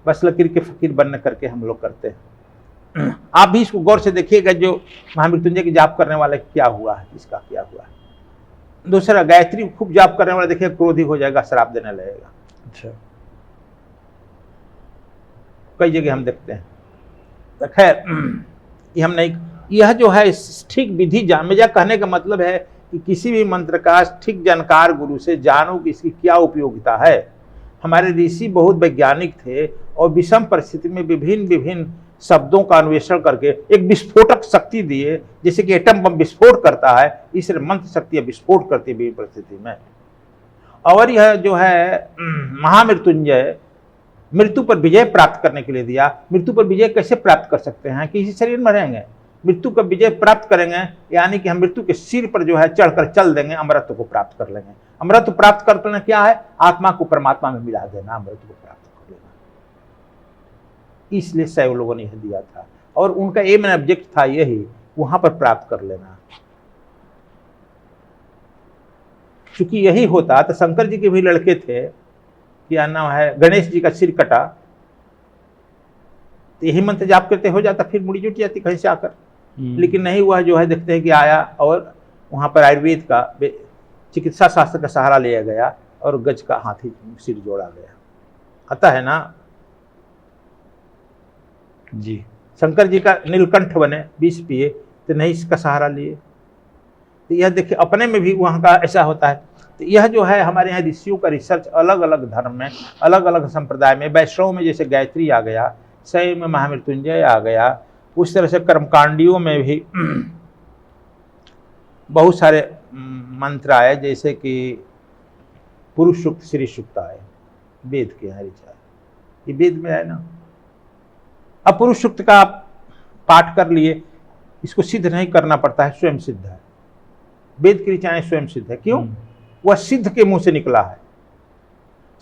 बस लकीर के फकीर बनने करके हम लोग करते हैं। आप भी इसको गौर से देखिएगा, जो महामृत्युंजय की जाप करने वाला क्या हुआ है, इसका क्या हुआ है। दूसरा, गायत्री खूब जाप करने वाला देखिए क्रोधी हो जाएगा, श्राप देने लगेगा। अच्छा, कई जगह हम देखते हैं। तो खैर ये हम नहीं, यह जो है ठीक विधि मेजा कहने का मतलब है कि किसी भी मंत्र का ठीक जानकार गुरु से जानो कि इसकी क्या उपयोगिता है। हमारे ऋषि बहुत वैज्ञानिक थे और विषम परिस्थिति में विभिन्न विभिन्न शब्दों का अन्वेषण करके एक विस्फोटक शक्ति दिए, जैसे कि एटम बम विस्फोट करता है, इस मंत्र शक्ति विस्फोट करती है विभिन्न परिस्थिति में। और यह जो है महामृत्युंजय मृत्यु पर विजय प्राप्त करने के लिए दिया। मृत्यु पर विजय कैसे प्राप्त कर सकते हैं कि इसी शरीर में रहेंगे, मृत्यु का विजय प्राप्त करेंगे, यानी कि हम मृत्यु के सिर पर जो है चढ़कर चल देंगे, अमरत्व को प्राप्त कर लेंगे। अमरत्व प्राप्त कर लेना क्या है, आत्मा को परमात्मा में मिला देना, अमरत्व को प्राप्त कर लेना। इसलिए शैव लोगों ने यह दिया था और उनका एम एंड ऑब्जेक्ट था यही, वहां पर प्राप्त कर लेना। चूंकि यही होता तो शंकर जी के भी लड़के थे, क्या नाम है, गणेश जी का सिर कटा, तो यही मंत्र जाप करते हो जाता, फिर मुड़ी जुट जाती कहीं से आकर। लेकिन नहीं हुआ, जो है देखते हैं कि आया और वहां पर आयुर्वेद का चिकित्सा शास्त्र का सहारा लिया गया और गज का हाथी सिर जोड़ा गया। आता है ना जी। शंकर जी का नीलकंठ बने, विष पिए, तो नहीं इसका सहारा लिए। तो यह देखिए अपने में भी वहाँ का ऐसा होता है। तो यह जो है हमारे यहाँ ऋषियों का रिसर्च अलग अलग धर्म में, अलग अलग संप्रदाय में, वैष्णव में जैसे गायत्री आ गया, शैव में महामृत्युंजय आ गया, उस तरह से कर्मकांडियों में भी बहुत सारे मंत्र आए, जैसे कि पुरुष सूक्त श्री सूक्त आए, वेद के हैं ऋचा, ये वेद में है ना। अब पुरुष सूक्त का आप पाठ कर लिए, इसको सिद्ध नहीं करना पड़ता है, स्वयं सिद्ध है। वेद की ऋचाएं स्वयं सिद्ध है। क्यों? वह सिद्ध के मुंह से निकला है।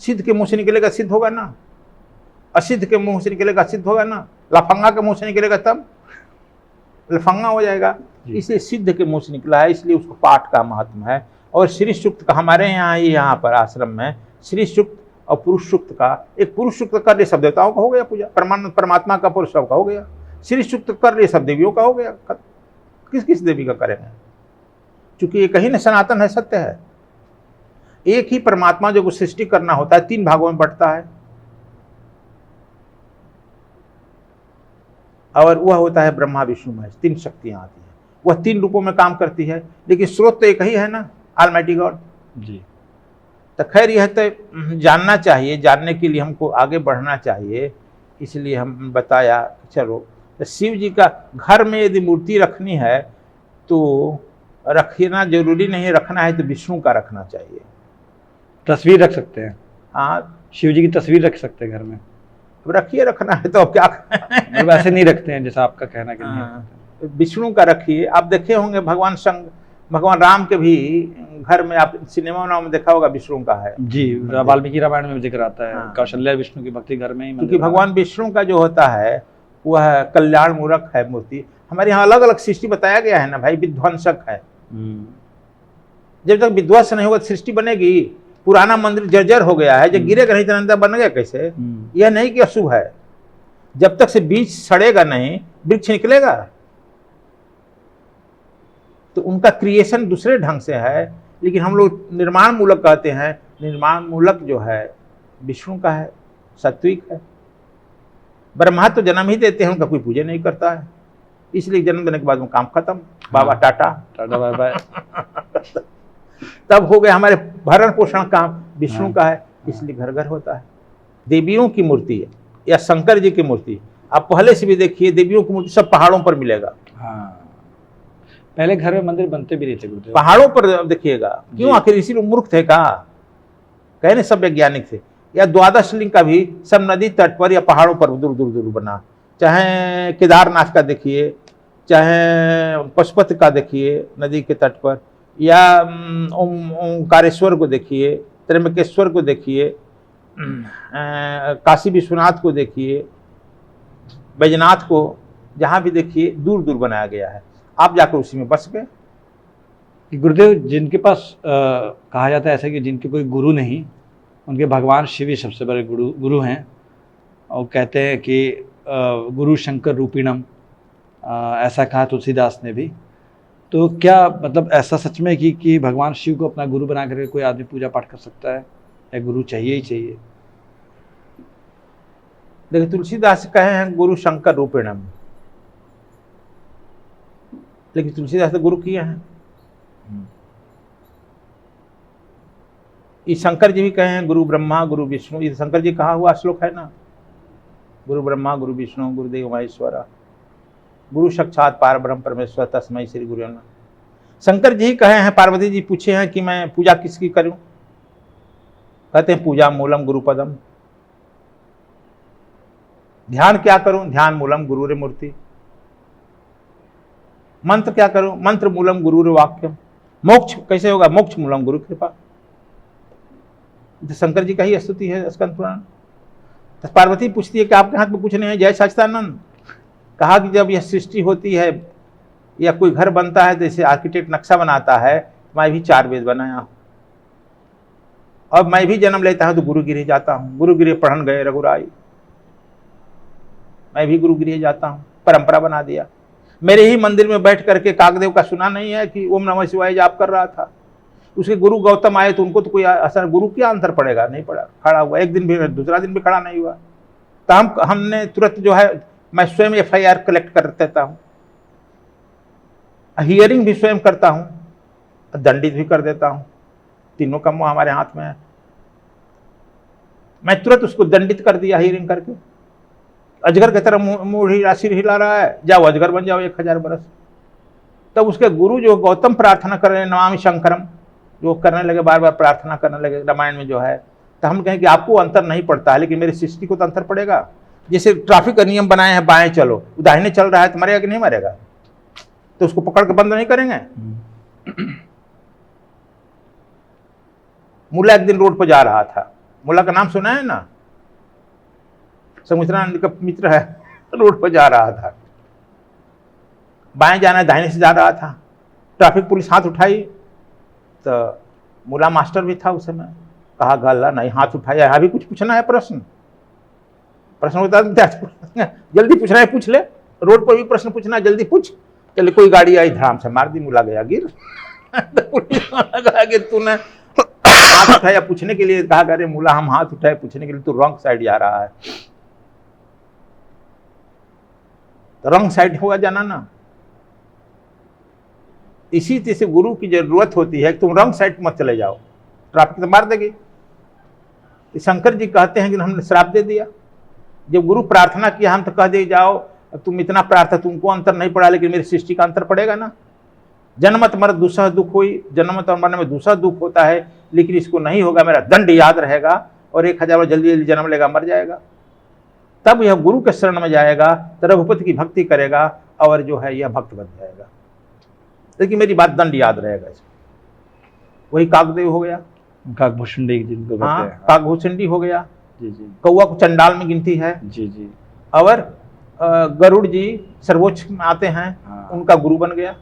सिद्ध के मुंह से निकलेगा सिद्ध होगा ना, असिद्ध के मुंह से निकलेगा असिद्ध होगा ना, लफंगा के मुंह से निकलेगा तब लफंगा हो जाएगा। इसलिए सिद्ध के मुंह से निकला है, इसलिए उसको पाठ का महत्व है। और श्री सूक्त का हमारे यहाँ पर आश्रम में श्री सूक्त और पुरुष सूक्त का, एक पुरुष सूक्त कर लिए सब देवताओं का हो गया पूजा, परमात्मा का पुरुष का हो गया। श्री सूक्त कर लिए सब देवियों का हो गया। किस किस देवी का करेंगे? क्योंकि एक ही न सनातन है, सत्य है। एक ही परमात्मा जो सृष्टि करना होता है 3 भागों में बंटता है, और वह होता है ब्रह्मा विष्णु महेश। 3 शक्तियां आती है, वह 3 रूपों में काम करती है, लेकिन स्रोत तो एक ही है ना, ऑलमाइटी गॉड जी। तो खैर यह तो जानना चाहिए, जानने के लिए हमको आगे बढ़ना चाहिए, इसलिए हम बताया। चलो, तो शिव जी का घर में यदि मूर्ति रखनी है तो रखना जरूरी नहीं, रखना है तो विष्णु का रखना चाहिए। तस्वीर रख सकते हैं, हाँ, शिव जी की तस्वीर रख सकते हैं घर में। अब रखिए, रखना है तो अब क्या करें? वैसे नहीं रखते हैं जैसा आपका कहना कि नहीं। विष्णु का रखिए। आप देखे होंगे भगवान राम के भी घर में, आप सिनेमा में देखा होगा, विष्णु का है जी। वाल्मीकि रामायण में जिक्र आता है। हाँ। कौशल्या विष्णु की भक्ति घर में ही, क्योंकि भगवान विष्णु का जो होता है वह कल्याण मूलक है मूर्ति। हमारे यहाँ अलग अलग सृष्टि बताया गया है ना भाई, विध्वंसक है। जब तक विध्वंस नहीं होगा सृष्टि बनेगी। पुराना मंदिर जर्जर हो गया है, जब गिरेगा नहीं तो बन गया कैसे? यह नहीं कि अशुभ है। जब तक से बीज सड़ेगा नहीं, वृक्ष निकलेगा। तो उनका क्रिएशन दूसरे ढंग से है, लेकिन हम लोग निर्माण मूलक कहते हैं। निर्माण मूलक जो है विष्णु का है, सात्विक है। ब्रह्मा तो जन्म ही देते हैं, उनका कोई पूजा नहीं करता है, इसलिए जन्म देने के बाद में काम खत्म। बाबा टाटा टाटा बाय बाय। तब हो गया। हमारे भरण पोषण काम विष्णु का है, इसलिए घर घर होता है। देवियों की मूर्ति है या शंकर जी की मूर्ति, आप पहले से भी देखिए, देवियों की मूर्ति सब पहाड़ों पर मिलेगा। हाँ, पहले घर में मंदिर बनते भी नहीं थे गुरुदेव, पहाड़ों पर देखिएगा। क्यों? आखिर इसी लोग मूर्ख थे का? कहने सब वैज्ञानिक थे। या द्वादश लिंग का भी सब नदी तट पर या पहाड़ों पर दूर दूर दूर बना। चाहे केदारनाथ का देखिए, चाहे पशुपति का देखिए नदी के तट पर, या ओंकारेश्वर को देखिए, त्र्यंबकेश्वर को देखिए, काशी विश्वनाथ को देखिए, बैजनाथ को, जहाँ भी देखिए दूर दूर बनाया गया है। आप जाकर उसी में बस गए। गुरुदेव जिनके पास कहा जाता है ऐसा कि जिनके कोई गुरु नहीं, उनके भगवान शिव ही सबसे बड़े गुरु हैं। और कहते हैं कि गुरु शंकर रूपिणम, ऐसा कहा तुलसीदास ने भी। तो क्या मतलब ऐसा सच में कि भगवान शिव को अपना गुरु बना करके कोई आदमी पूजा पाठ कर सकता है, या गुरु चाहिए ही चाहिए? देखिए, तुलसीदास कहे हैं गुरु शंकर रूपिणम, लेकिन तुलसीदास तो गुरु किए हैं। ये शंकर जी भी कहे हैं गुरु ब्रह्मा गुरु विष्णु, ये शंकर जी कहा हुआ श्लोक है ना, गुरु ब्रह्मा गुरु विष्णु गुरुदेव महेश्वरा गुरु साक्षात पार ब्रह्म परमेश्वर तस्मै श्री गुरु नमः। शंकर जी कहे हैं, पार्वती जी पूछे हैं कि मैं पूजा किसकी करूं? कहते हैं पूजा मूलम गुरु पदम। ध्यान क्या करूं? ध्यान मूलम गुरु रे मूर्ति। मंत्र क्या करूं? मंत्र मूलम गुरु रे वाक्यम। मोक्ष कैसे होगा? मोक्ष मूलम गुरु कृपा। तो शंकर जी का ही स्तुति है स्कंद पुराण। तो पार्वती पूछती है कि आपके हाथ में कुछ नहीं है जय सच्चिदानंद? कहा कि जब यह सृष्टि होती है या कोई घर बनता है, जैसे आर्किटेक्ट नक्शा बनाता है, मैं भी 4 वेद बनाया हूं। अब मैं भी जन्म लेता हूं तो गुरुगिरी जाता हूं, गुरुगिरी पढ़न गए रघुराई, मैं भी गुरुगिरी जाता हूं, परंपरा बना दिया। मेरे ही मंदिर में बैठ करके काकदेव का सुना नहीं है कि ओम नमः शिवाय जाप कर रहा था? उसके गुरु गौतम आए तो उनको तो कोई असर, गुरु क्या अंतर पड़ेगा? नहीं पड़ा, खड़ा हुआ, एक दिन भी दूसरा दिन भी खड़ा नहीं हुआ। तो हमने तुरंत जो है, मैं स्वयं FIR कलेक्ट कर देता हूं, हियरिंग भी स्वयं करता हूं, दंडित भी कर देता हूं। तीनों का मुंह हमारे हाथ में है। मैं तुरंत उसको दंडित कर दिया हियरिंग करके। अजगर की तरह मुंह सिर हिला रहा है, जाओ अजगर बन जाओ 1000 बरस। तब उसके गुरु जो गौतम प्रार्थना कर रहे हैं नमामि शंकरम, जो करने लगे, बार बार प्रार्थना करने लगे रामायण में जो है। तो हम कहें कि आपको अंतर नहीं पड़ता है, लेकिन मेरी सृष्टि को तो अंतर पड़ेगा। जैसे ट्रैफिक का नियम बनाए हैं, बाएं चलो, दाहिने चल रहा है तो मरेगा कि नहीं मरेगा? तो उसको पकड़ के बंद नहीं करेंगे? मुल्ला एक दिन रोड पर जा रहा था, मुल्ला का नाम सुना है ना, समुद्रानंद का मित्र है। रोड पर जा रहा था, बाएं जाना दाहिने से जा रहा था, ट्रैफिक पुलिस हाथ उठाई तो मुल्ला मास्टर भी था उस समय, कहा गल्ला नहीं हाथ उठाया, यहाँ भी कुछ पूछना है, प्रश्न होता है, जल्दी पूछना है पूछ ले, रोड पर भी प्रश्न पूछना, जल्दी पूछ। चले कोई गाड़ी आई, धड़ाम से मार दी, मुल्ला गया गिर। तो पुलिस वाला कहा कि तूने हाथ उठाया पूछने के लिए, कहा अरे मुल्ला हम हाथ उठाए पूछने के लिए, तू रॉन्ग साइड जा रहा है। तो रॉन्ग साइड होगा जाना ना। इसी तरह से गुरु की जरूरत होती है कि तुम रॉन्ग साइड मत चले जाओ, ट्रैफिक तो मार देगी। तो शंकर जी कहते हैं कि हमने श्राप दे दिया। जब गुरु प्रार्थना किया हम तो कह दे जाओ तुम इतना प्रार्थना, तुमको अंतर नहीं पड़ा, लेकिन मेरी सृष्टि का अंतर पड़ेगा ना। जन्मत मर दूसरा दुख हुई, जन्मत और मरने में दूसरा दुख होता है, लेकिन इसको नहीं होगा, मेरा दंड याद रहेगा और 1000 बार जल्दी जल्दी जन्म लेगा, मर जाएगा। तब यह गुरु के शरण में जाएगा तो रघुपति की भक्ति करेगा और जो है यह भक्त बन जाएगा, लेकिन मेरी बात दंड याद रहेगा इसको। वही काकदेव हो गया, काकभूषुंडी जिनको कहते हाँ हैं। काकभूषुंडी हो गया। जी जी कौवा को चंडाल में गिनती है। जी जी। और गरुड़ जी सर्वोच्च में आते हैं, हाँ। उनका गुरु बन गया।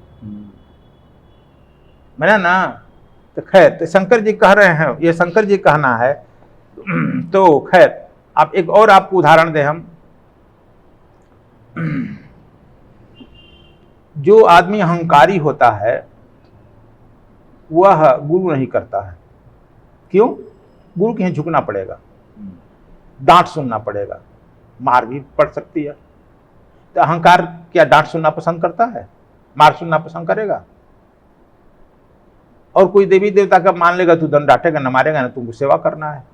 मैंने ना, तो खैर तो शंकर जी कह रहे हैं, ये शंकर जी कहना है। तो खैर आप एक और आपको उदाहरण दें हम, जो आदमी अहंकारी होता है वह गुरु नहीं करता है। क्यों? गुरु के यहाँ झुकना पड़ेगा, डांट सुनना पड़ेगा, मार भी पड़ सकती है। तो अहंकार क्या डांट सुनना पसंद करता है? मार सुनना पसंद करेगा? और कोई देवी देवता का मान लेगा तू दंड डांटेगा न मारेगा ना, तुमको सेवा करना है।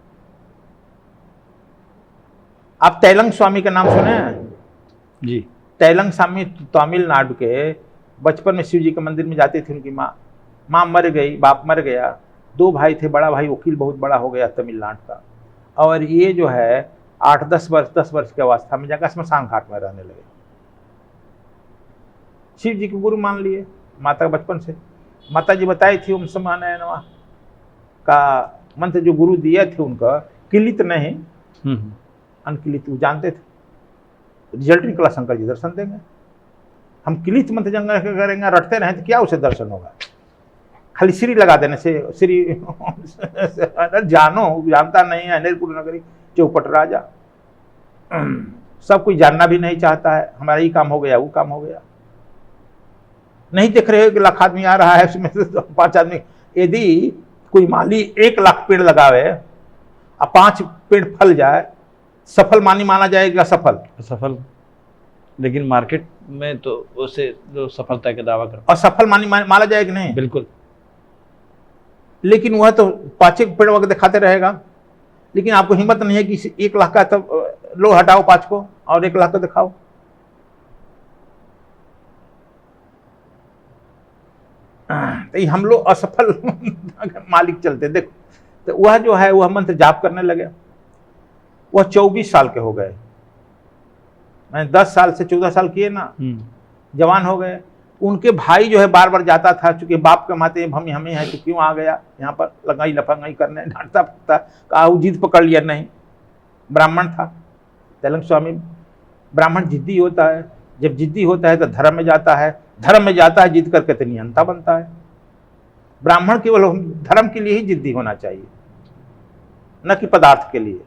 आप तैलंग स्वामी का नाम सुने हैं? जी। तैलंग स्वामी तमिलनाडु के, बचपन में शिव जी के मंदिर में जाती थी उनकी माँ मर गई, बाप मर गया, 2 भाई थे, बड़ा भाई वकील बहुत बड़ा हो गया तमिलनाडु का, और ये जो है 8-10 वर्ष 10 वर्ष की अवस्था में जाकर स्मशान घाट में रहने लगे। शिव जी को गुरु मान लिए माता बचपन से। माता जी बताई थी ओम समानय नमः का मंत्र जो गुरु दिए थे उनका, किलित नहीं अनकिलित, वो जानते थे। रिजल्ट निकला, शंकर जी दर्शन देंगे। हम किलित मंत्र जंग करेंगे, रटते रहें तो क्या उसे दर्शन होगा? खाली श्री लगा देने से श्री जानो, जानता नहीं है, अनिलपुर नगरी चौपट राजा। सब कोई जानना भी नहीं चाहता है, हमारा ये काम हो गया वो काम हो गया। नहीं देख रहे हो कि लाख आदमी आ रहा है, उसमें से 5 आदमी। यदि कोई माली 1 लाख पेड़ लगावे और 5 पेड़ फल जाए, सफल माना जाएगा? सफल, लेकिन मार्केट में तो उसे जो सफलता का दावा करता और सफल माना जाएगा नहीं? बिल्कुल। लेकिन वह तो 5 पेड़ वगैरह दिखाते रहेगा, लेकिन आपको हिम्मत नहीं है कि 1 लाख का, तब लो हटाओ 5 को और 1 लाख को दिखाओ। तो हम लोग असफल मालिक चलते। देखो, तो वह जो है वह मंत्र जाप करने लगे। वह 24 साल के हो गए। मैंने 10 साल से 14 साल किए ना, जवान हो गए। उनके भाई जो है बार बार जाता था, चूंकि बाप के माते हम हमें है तो क्यों आ गया यहाँ पर लगाई लफंगाई करने, डांटता फटता, कहा वो जिद पकड़ लिया। नहीं, ब्राह्मण था तैलंग स्वामी। ब्राह्मण जिद्दी होता है, जब जिद्दी होता है तो धर्म में जाता है, धर्म में जाता है जिद करके तो निहंता बनता है। ब्राह्मण केवल धर्म के लिए ही जिद्दी होना चाहिए, न कि पदार्थ के लिए।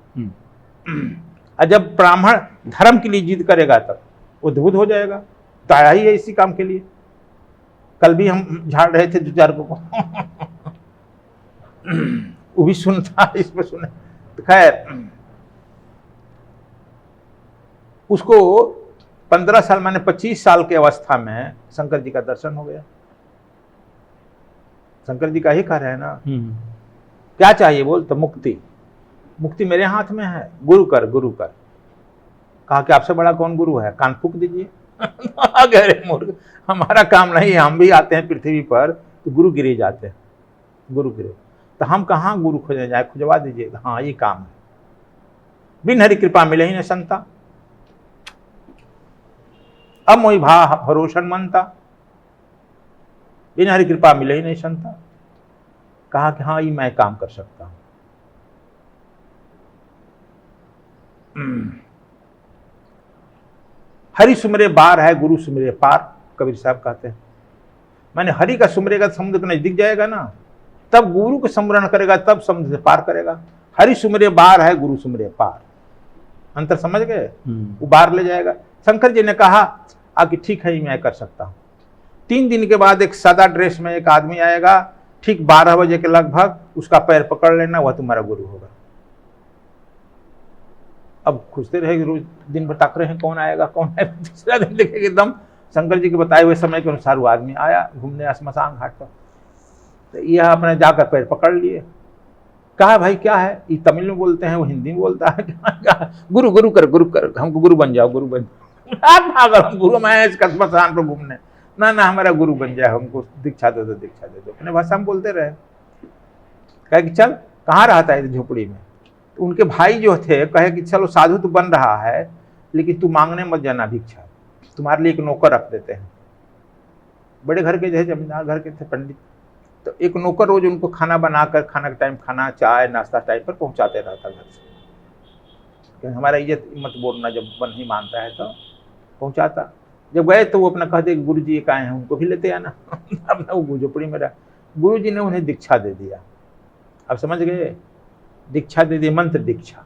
और जब ब्राह्मण धर्म के लिए जिद करेगा तब उद्भुत हो जाएगा। तो आया ही है इसी काम के लिए। कल भी हम झाड़ रहे थे 2-4 को वो भी सुनता, इसमें सुने। तो खैर उसको 15 साल माने 25 साल की अवस्था में शंकर जी का दर्शन हो गया। शंकर जी का ही कह रहे हैं ना, क्या चाहिए बोल? तो मुक्ति। मुक्ति मेरे हाथ में है, गुरु कर गुरु कर। कहा कि आपसे बड़ा कौन गुरु है? कान फूक दीजिए। अरे मूर्ख, हमारा काम नहीं है। हम भी आते हैं पृथ्वी पर तो गुरु गिरे जाते हैं। गुरु गिरे। तो हम कहाँ गुरु खोजने जाए, खुजवा दीजिए। हाँ ये काम है, बिन हरि कृपा मिले ही न संता, अब मोहि भा भरोसन मनता, बिन हरि कृपा मिले ही नहीं संता। कहा कि हाँ ये मैं काम कर सकता हूं। हरि सुमरे बार है, गुरु सुमरे पार, कबीर साहब कहते हैं। मैंने हरि का सुमरेगा समुद्र के नजदीक जाएगा ना, तब गुरु को स्मरण करेगा, तब समुद्र से पार करेगा। हरि सुमरे बार है, गुरु सुमरे पार, अंतर समझ गए? वो बार ले जाएगा। शंकर जी ने कहा कि ठीक है मैं कर सकता हूं। 3 दिन के बाद एक सादा ड्रेस में एक आदमी आएगा, ठीक 12 बजे के लगभग, उसका पैर पकड़ लेना, वह तुम्हारा गुरु होगा। अब खुजते रहे रोज, दिन भर ताक रहे हैं कौन आएगा कौन आएगा। तीसरा दिन देखेंगे एकदम शंकर जी के बताए हुए समय के अनुसार वो आदमी आया घूमने श्मशान घाट पर। तो यह अपने जाकर पैर पकड़ लिए। कहा भाई क्या है? ये तमिल में बोलते हैं, वो हिंदी में बोलता है। कहा गुरु गुरु कर, हमको गुरु बन जाओ, गुरु बन जाओ। गुरु मैं श्मशान पर घूमने, ना हमारा गुरु बन जाए, हमको दीक्षा दे दो, दीक्षा दे दो। अपने भाषा में बोलते रहे। कहे कि चल कहाँ रहता है झोपड़ी में? तो उनके भाई जो थे कहे कि चलो साधु तो बन रहा है, लेकिन तू मांगने मत जाना भिक्षा, तुम्हारे लिए एक नौकर रख देते हैं। बड़े घर के जैसे जमींदार घर के थे पंडित, तो एक नौकर रोज उनको खाना बनाकर, खाना के टाइम खाना, चाय नाश्ता टाइम पर पहुंचाते रहता घर से। हमारा इज्जत मत बोलना, जब बन ही मानता है तो पहुंचाता। जब गए तो वो अपना कहते गुरु जी एक आए हैं, उनको भी लेते आना। अपना वो झोपड़ी में रहा। गुरु जी ने उन्हें दीक्षा दे दिया। अब समझ गए? दीक्षा दे दी, मंत्र दीक्षा।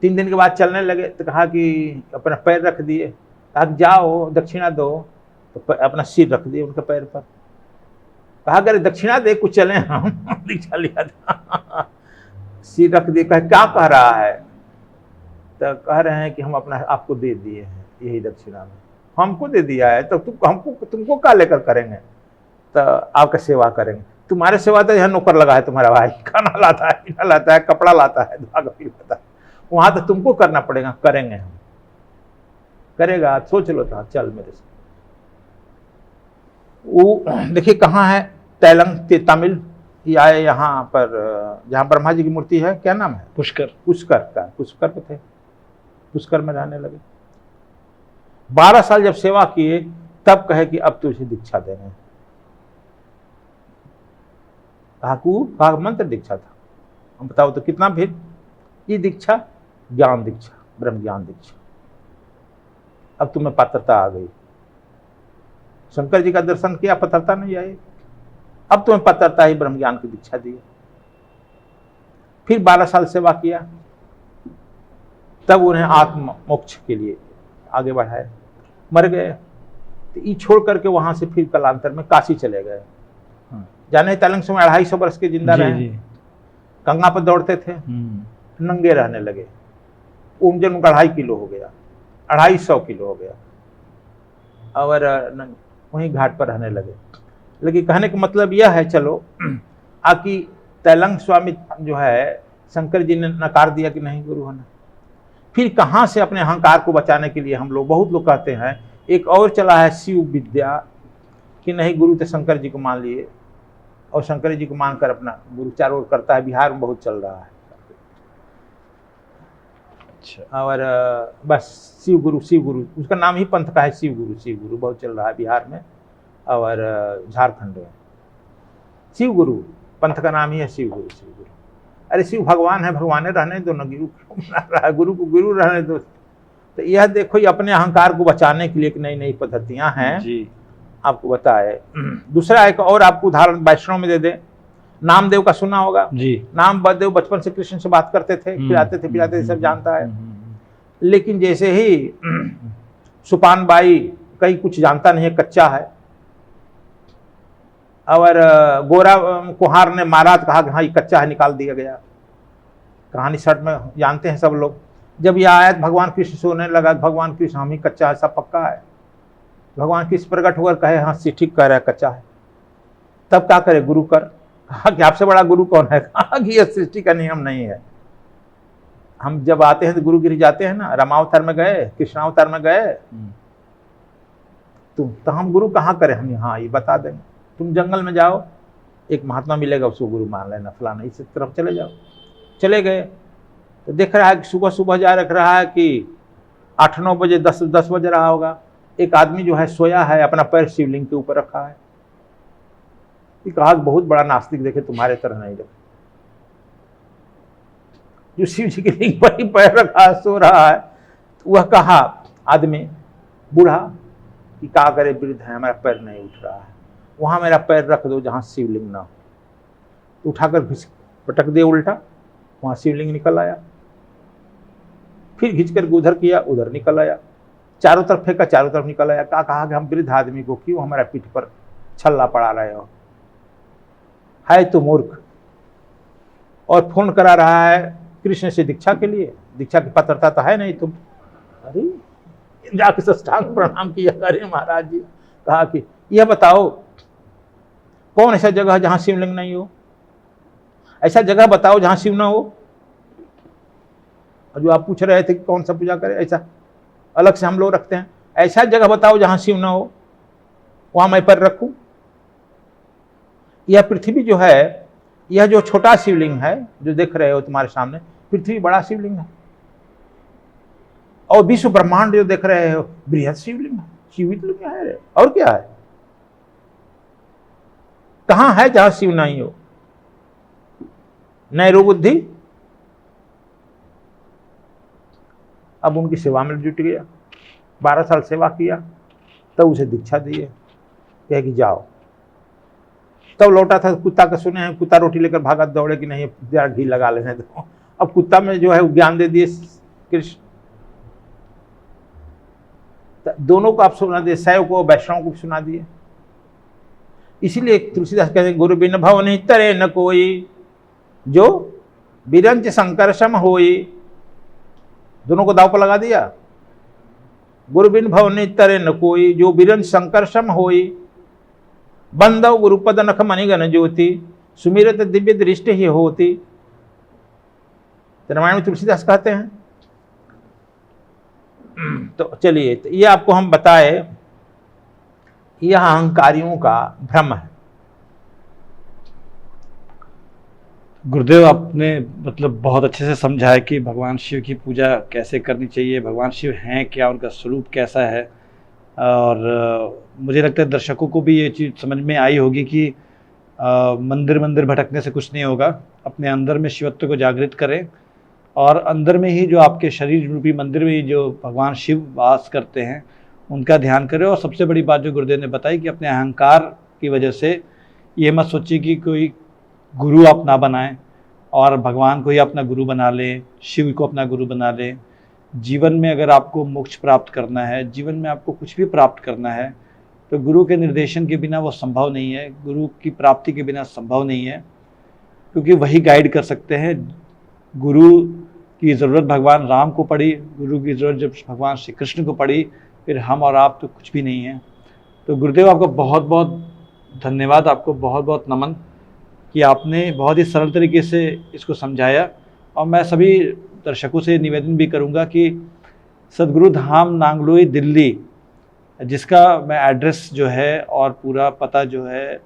3 दिन के बाद चलने लगे तो कहा कि अपना पैर रख दिए। कहा जाओ दक्षिणा दो, तो अपना सिर रख दिए उनके पैर पर। कहा अगर दक्षिणा दे कुछ चले हम। दीक्षा लिया था, सिर रख दिए। कहा क्या कह रहा है? तो कह रहे हैं कि हम अपना आपको दे दिए हैं यही दक्षिणा में। हमको दे दिया है तो तुमको क्या लेकर करेंगे? तो आपका सेवा करेंगे। तुम्हारे सेवा तो यहाँ नौकर लगा है तुम्हारा भाई, खाना लाता है, पीना लाता है, कपड़ा लाता है, धागा भी लाता है, वहां तो तुमको करना पड़ेगा। करेंगे हम। करेगा? सोच लो था, चल मेरे से। वो देखिए कहाँ है, तेलंग तमिल, ये आए यहाँ पर जहाँ ब्रह्मा जी की मूर्ति है, क्या नाम है? पुष्कर। पुष्कर का, पुष्कर पे थे, पुष्कर में रहने लगे। 12 साल जब सेवा किए तब कहे कि अब तुझे दीक्षा देंगे। कहा मंत्र दीक्षा था। हम बताओ तो कितना भेद। ये दीक्षा ज्ञान दीक्षा, ब्रह्म ज्ञान दीक्षा। अब तुम्हें पात्रता आ गई। शंकर जी का दर्शन किया, पात्रता नहीं आई। अब तुम्हें पात्रता ही ब्रह्म ज्ञान की दीक्षा दी। फिर 12 साल सेवा किया, तब उन्हें आत्म मोक्ष के लिए आगे बढ़ाए। मर गए तो ये छोड़ करके वहां से फिर कालांतर में काशी चले गए। जाने तेलंग में 250 वर्ष के जिंदा रहे। गंगा पर दौड़ते थे, नंगे रहने लगे। वजन उनका 2.5 किलो हो गया, 250 किलो हो गया, और वहीं घाट पर रहने लगे। लेकिन कहने का मतलब यह है, चलो आकि तेलंग स्वामी जो है, शंकर जी ने नकार दिया कि नहीं गुरु होना। फिर कहाँ से अपने अहंकार को बचाने के लिए हम लोग, बहुत लोग कहते हैं एक और चला है शिव विद्या, कि नहीं गुरु तो शंकर जी को मान लिए, और शंकर जी को मानकर अपना गुरु चारों ओर करता है। बिहार में बहुत चल रहा है। अच्छा। और बस शिव गुरु, उसका नाम ही पंथ का है, शिव गुरु बहुत चल रहा है बिहार में और झारखंड में। शिव गुरु पंथ का नाम ही है, शिव गुरु। अरे शिव भगवान है, भगवान रहने दो ना, गुरु क्यों बना रहा है? गुरु को गुरु रहने दो। तो यह देखो, ये अपने अहंकार को बचाने के लिए नई नई पद्धतियां हैं जी। आपको बताए। दूसरा एक और आपको उदाहरण वैष्णव में दे दे। नामदेव का सुना होगा जी। नामदेव बचपन से कृष्ण से बात करते थे, खिलाते थे पिलाते थे, सब जानता है। लेकिन जैसे ही सुपान बाई कहीं कुछ जानता नहीं है, कच्चा है, और गोरा कुहार ने मारा तो कहा कि हाँ ये कच्चा है, निकाल दिया गया। कहानी शर्ट में जानते हैं सब लोग। जब यह आयत भगवान कृष्ण सोने लगा, भगवान कृष्ण हम ही कच्चा है, सब पक्का है। भगवान कृष्ण प्रकट होकर कहे हाँ ठीक कह रहा है, कच्चा है। तब क्या करे? गुरु कर। कहा कि आपसे बड़ा गुरु कौन है? कहा कि यह सृष्टि का नियम नहीं है। हम जब आते हैं तो गुरुगिरी जाते हैं ना, रामावतार में गए, कृष्णावतार में गए, तो हम गुरु कहाँ करें? हम हाँ ये बता देंगे। तुम जंगल में जाओ, एक महात्मा मिलेगा, उसको गुरु मान लेना, फलाना इस तरफ चले जाओ। चले गए तो देख रहा है कि सुबह सुबह जा रख रहा है कि 8-9 बजे 10 बज रहा होगा। एक आदमी जो है सोया है, अपना पैर शिवलिंग के ऊपर रखा है। कहा बहुत बड़ा नास्तिक, देखे तुम्हारे तरह नहीं रखे, जो शिव जी के लिंग पर ही पैर रखा है, सो रहा है। तो वह कहा आदमी बूढ़ा कि क्या करे, वृद्ध है, हमारा पैर नहीं उठ रहा है, वहां मेरा पैर रख दो जहां शिवलिंग ना हो। तो उठाकर पटक दे उल्टा, वहां शिवलिंग निकल आया। फिर खींच कर उधर किया, उधर निकल आया। चारों तरफ फेंका, चारों तरफ निकल आया। कहा कि हम वृद्ध आदमी को क्यों हमारा पीठ पर छल्ला पड़ा रहे हो, है तो मूर्ख। और फोन करा रहा है कृष्ण से दीक्षा के लिए, दीक्षा की पात्रता तो है नहीं तुम। अरे जाके साष्टांग प्रणाम किया। अरे महाराज जी, कहा कि यह बताओ कौन ऐसा जगह है जहां शिवलिंग नहीं हो, ऐसा जगह बताओ जहां शिव ना हो। और जो आप पूछ रहे थे कि कौन सा पूजा करें, ऐसा अलग से हम लोग रखते हैं, ऐसा जगह बताओ जहां शिव ना हो, वहां मैं पैर रखूं। यह पृथ्वी जो है, यह जो छोटा शिवलिंग है जो देख रहे हो तुम्हारे सामने, पृथ्वी बड़ा शिवलिंग है। और विश्व ब्रह्मांड जो देख रहे हो, बृहद शिवलिंग है, शिवित लिंग है। और क्या है, कहां है जहां शिव नहीं हो? नैरो बुद्धि। अब उनकी सेवा में जुट गया, 12 साल सेवा किया, तब उसे दीक्षा दी है, कह कि जाओ। तब लौटा था, कुत्ता का सुने हैं, कुत्ता रोटी लेकर भागा, दौड़े कि नहीं जरा घी लगा लेने दो। अब कुत्ता में जो है ज्ञान दे दिए कृष्ण। दोनों को आप सुना दिए, शैव को वैष्णव को सुना दिए। इसीलिए तुलसीदास कहते हैं, गुरु बिन भव तरे न कोई, जो बिरंच शंकर सम होई। दोनों को दाव पर लगा दिया। गुरु बिन भव तरे न कोई, जो बिरंच शंकर सम होई। बंदव गुरुपद नख मणिगण ज्योति, सुमिरत दिव्य दृष्टि ही होती। रामायण में तुलसीदास कहते हैं। तो चलिए, तो ये आपको हम बताए, यह अहंकारियों का भ्रम है। गुरुदेव आपने मतलब बहुत अच्छे से समझाया कि भगवान शिव की पूजा कैसे करनी चाहिए, भगवान शिव हैं क्या, उनका स्वरूप कैसा है। और मुझे लगता है दर्शकों को भी ये चीज़ समझ में आई होगी कि मंदिर मंदिर भटकने से कुछ नहीं होगा। अपने अंदर में शिवत्व को जागृत करें, और अंदर में ही जो आपके शरीर रूपी मंदिर में ही जो भगवान शिव वास करते हैं उनका ध्यान करें। और सबसे बड़ी बात जो गुरुदेव ने बताई कि अपने अहंकार की वजह से ये मत सोचिए कि कोई गुरु आप ना बनाएं और भगवान को ही अपना गुरु बना लें, शिव को अपना गुरु बना लें। जीवन में अगर आपको मोक्ष प्राप्त करना है, जीवन में आपको कुछ भी प्राप्त करना है, तो गुरु के निर्देशन के बिना वो संभव नहीं है, गुरु की प्राप्ति के बिना संभव नहीं है, क्योंकि वही गाइड कर सकते हैं। गुरु की ज़रूरत भगवान राम को पड़ी, गुरु की ज़रूरत जब भगवान श्री कृष्ण को पड़ी, फिर हम और आप तो कुछ भी नहीं है। तो गुरुदेव आपका बहुत बहुत धन्यवाद, आपको बहुत बहुत नमन कि आपने बहुत ही सरल तरीके से इसको समझाया। और मैं सभी दर्शकों से निवेदन भी करूंगा कि सदगुरु धाम नांगलोई दिल्ली, जिसका मैं एड्रेस जो है और पूरा पता जो है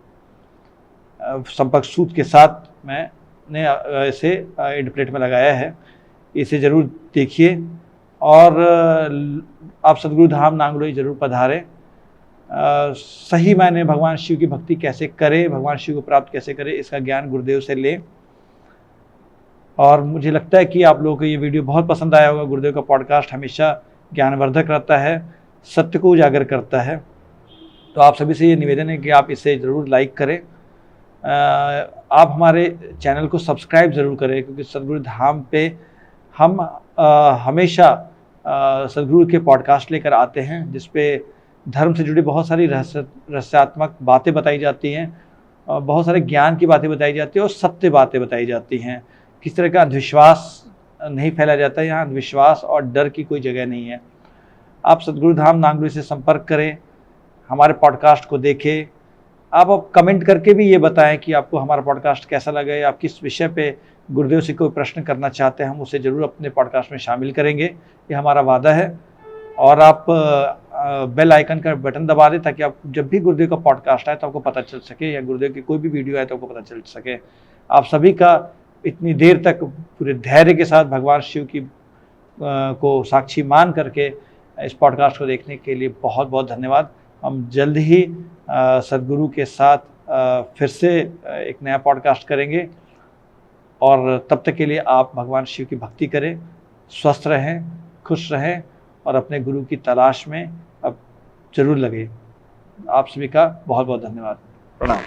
संपर्क सूत्र के साथ मैंने इसे एंड प्लेट में लगाया है, इसे ज़रूर देखिए और आप सदगुरु धाम नांगलोई ज़रूर पधारें। सही मायने भगवान शिव की भक्ति कैसे करें, भगवान शिव को प्राप्त कैसे करें, इसका ज्ञान गुरुदेव से लें। और मुझे लगता है कि आप लोगों को ये वीडियो बहुत पसंद आया होगा। गुरुदेव का पॉडकास्ट हमेशा ज्ञानवर्धक रहता है, सत्य को उजागर करता है। तो आप सभी से ये निवेदन है कि आप इसे ज़रूर लाइक करें, आप हमारे चैनल को सब्सक्राइब ज़रूर करें, क्योंकि सदगुरु धाम पे हम हमेशा सदगुरु के पॉडकास्ट लेकर आते हैं, जिसपे धर्म से जुड़ी बहुत सारी रहस्यात्मक बातें बताई जाती हैं, बहुत सारे ज्ञान की बातें बताई जाती हैं और सत्य बातें बताई जाती हैं। किस तरह का अंधविश्वास नहीं फैला जाता है, यहाँ अंधविश्वास और डर की कोई जगह नहीं है। आप सदगुरु धाम नांगलोई से संपर्क करें, हमारे पॉडकास्ट को देखें। आप कमेंट करके भी ये बताएं कि आपको हमारा पॉडकास्ट कैसा लगा, या आप किस विषय पे गुरुदेव से कोई प्रश्न करना चाहते हैं, हम उसे ज़रूर अपने पॉडकास्ट में शामिल करेंगे, ये हमारा वादा है। और आप बेल आइकन का बटन दबा दें ताकि आप जब भी गुरुदेव का पॉडकास्ट आए तो आपको पता चल सके, या गुरुदेव की कोई भी वीडियो आए तो आपको पता चल सके। आप सभी का इतनी देर तक पूरे धैर्य के साथ भगवान शिव की को साक्षी मान करके इस पॉडकास्ट को देखने के लिए बहुत बहुत धन्यवाद। हम जल्द ही सद्गुरु के साथ फिर से एक नया पॉडकास्ट करेंगे, और तब तक के लिए आप भगवान शिव की भक्ति करें, स्वस्थ रहें, खुश रहें और अपने गुरु की तलाश में अब जरूर लगे। आप सभी का बहुत बहुत धन्यवाद। प्रणाम।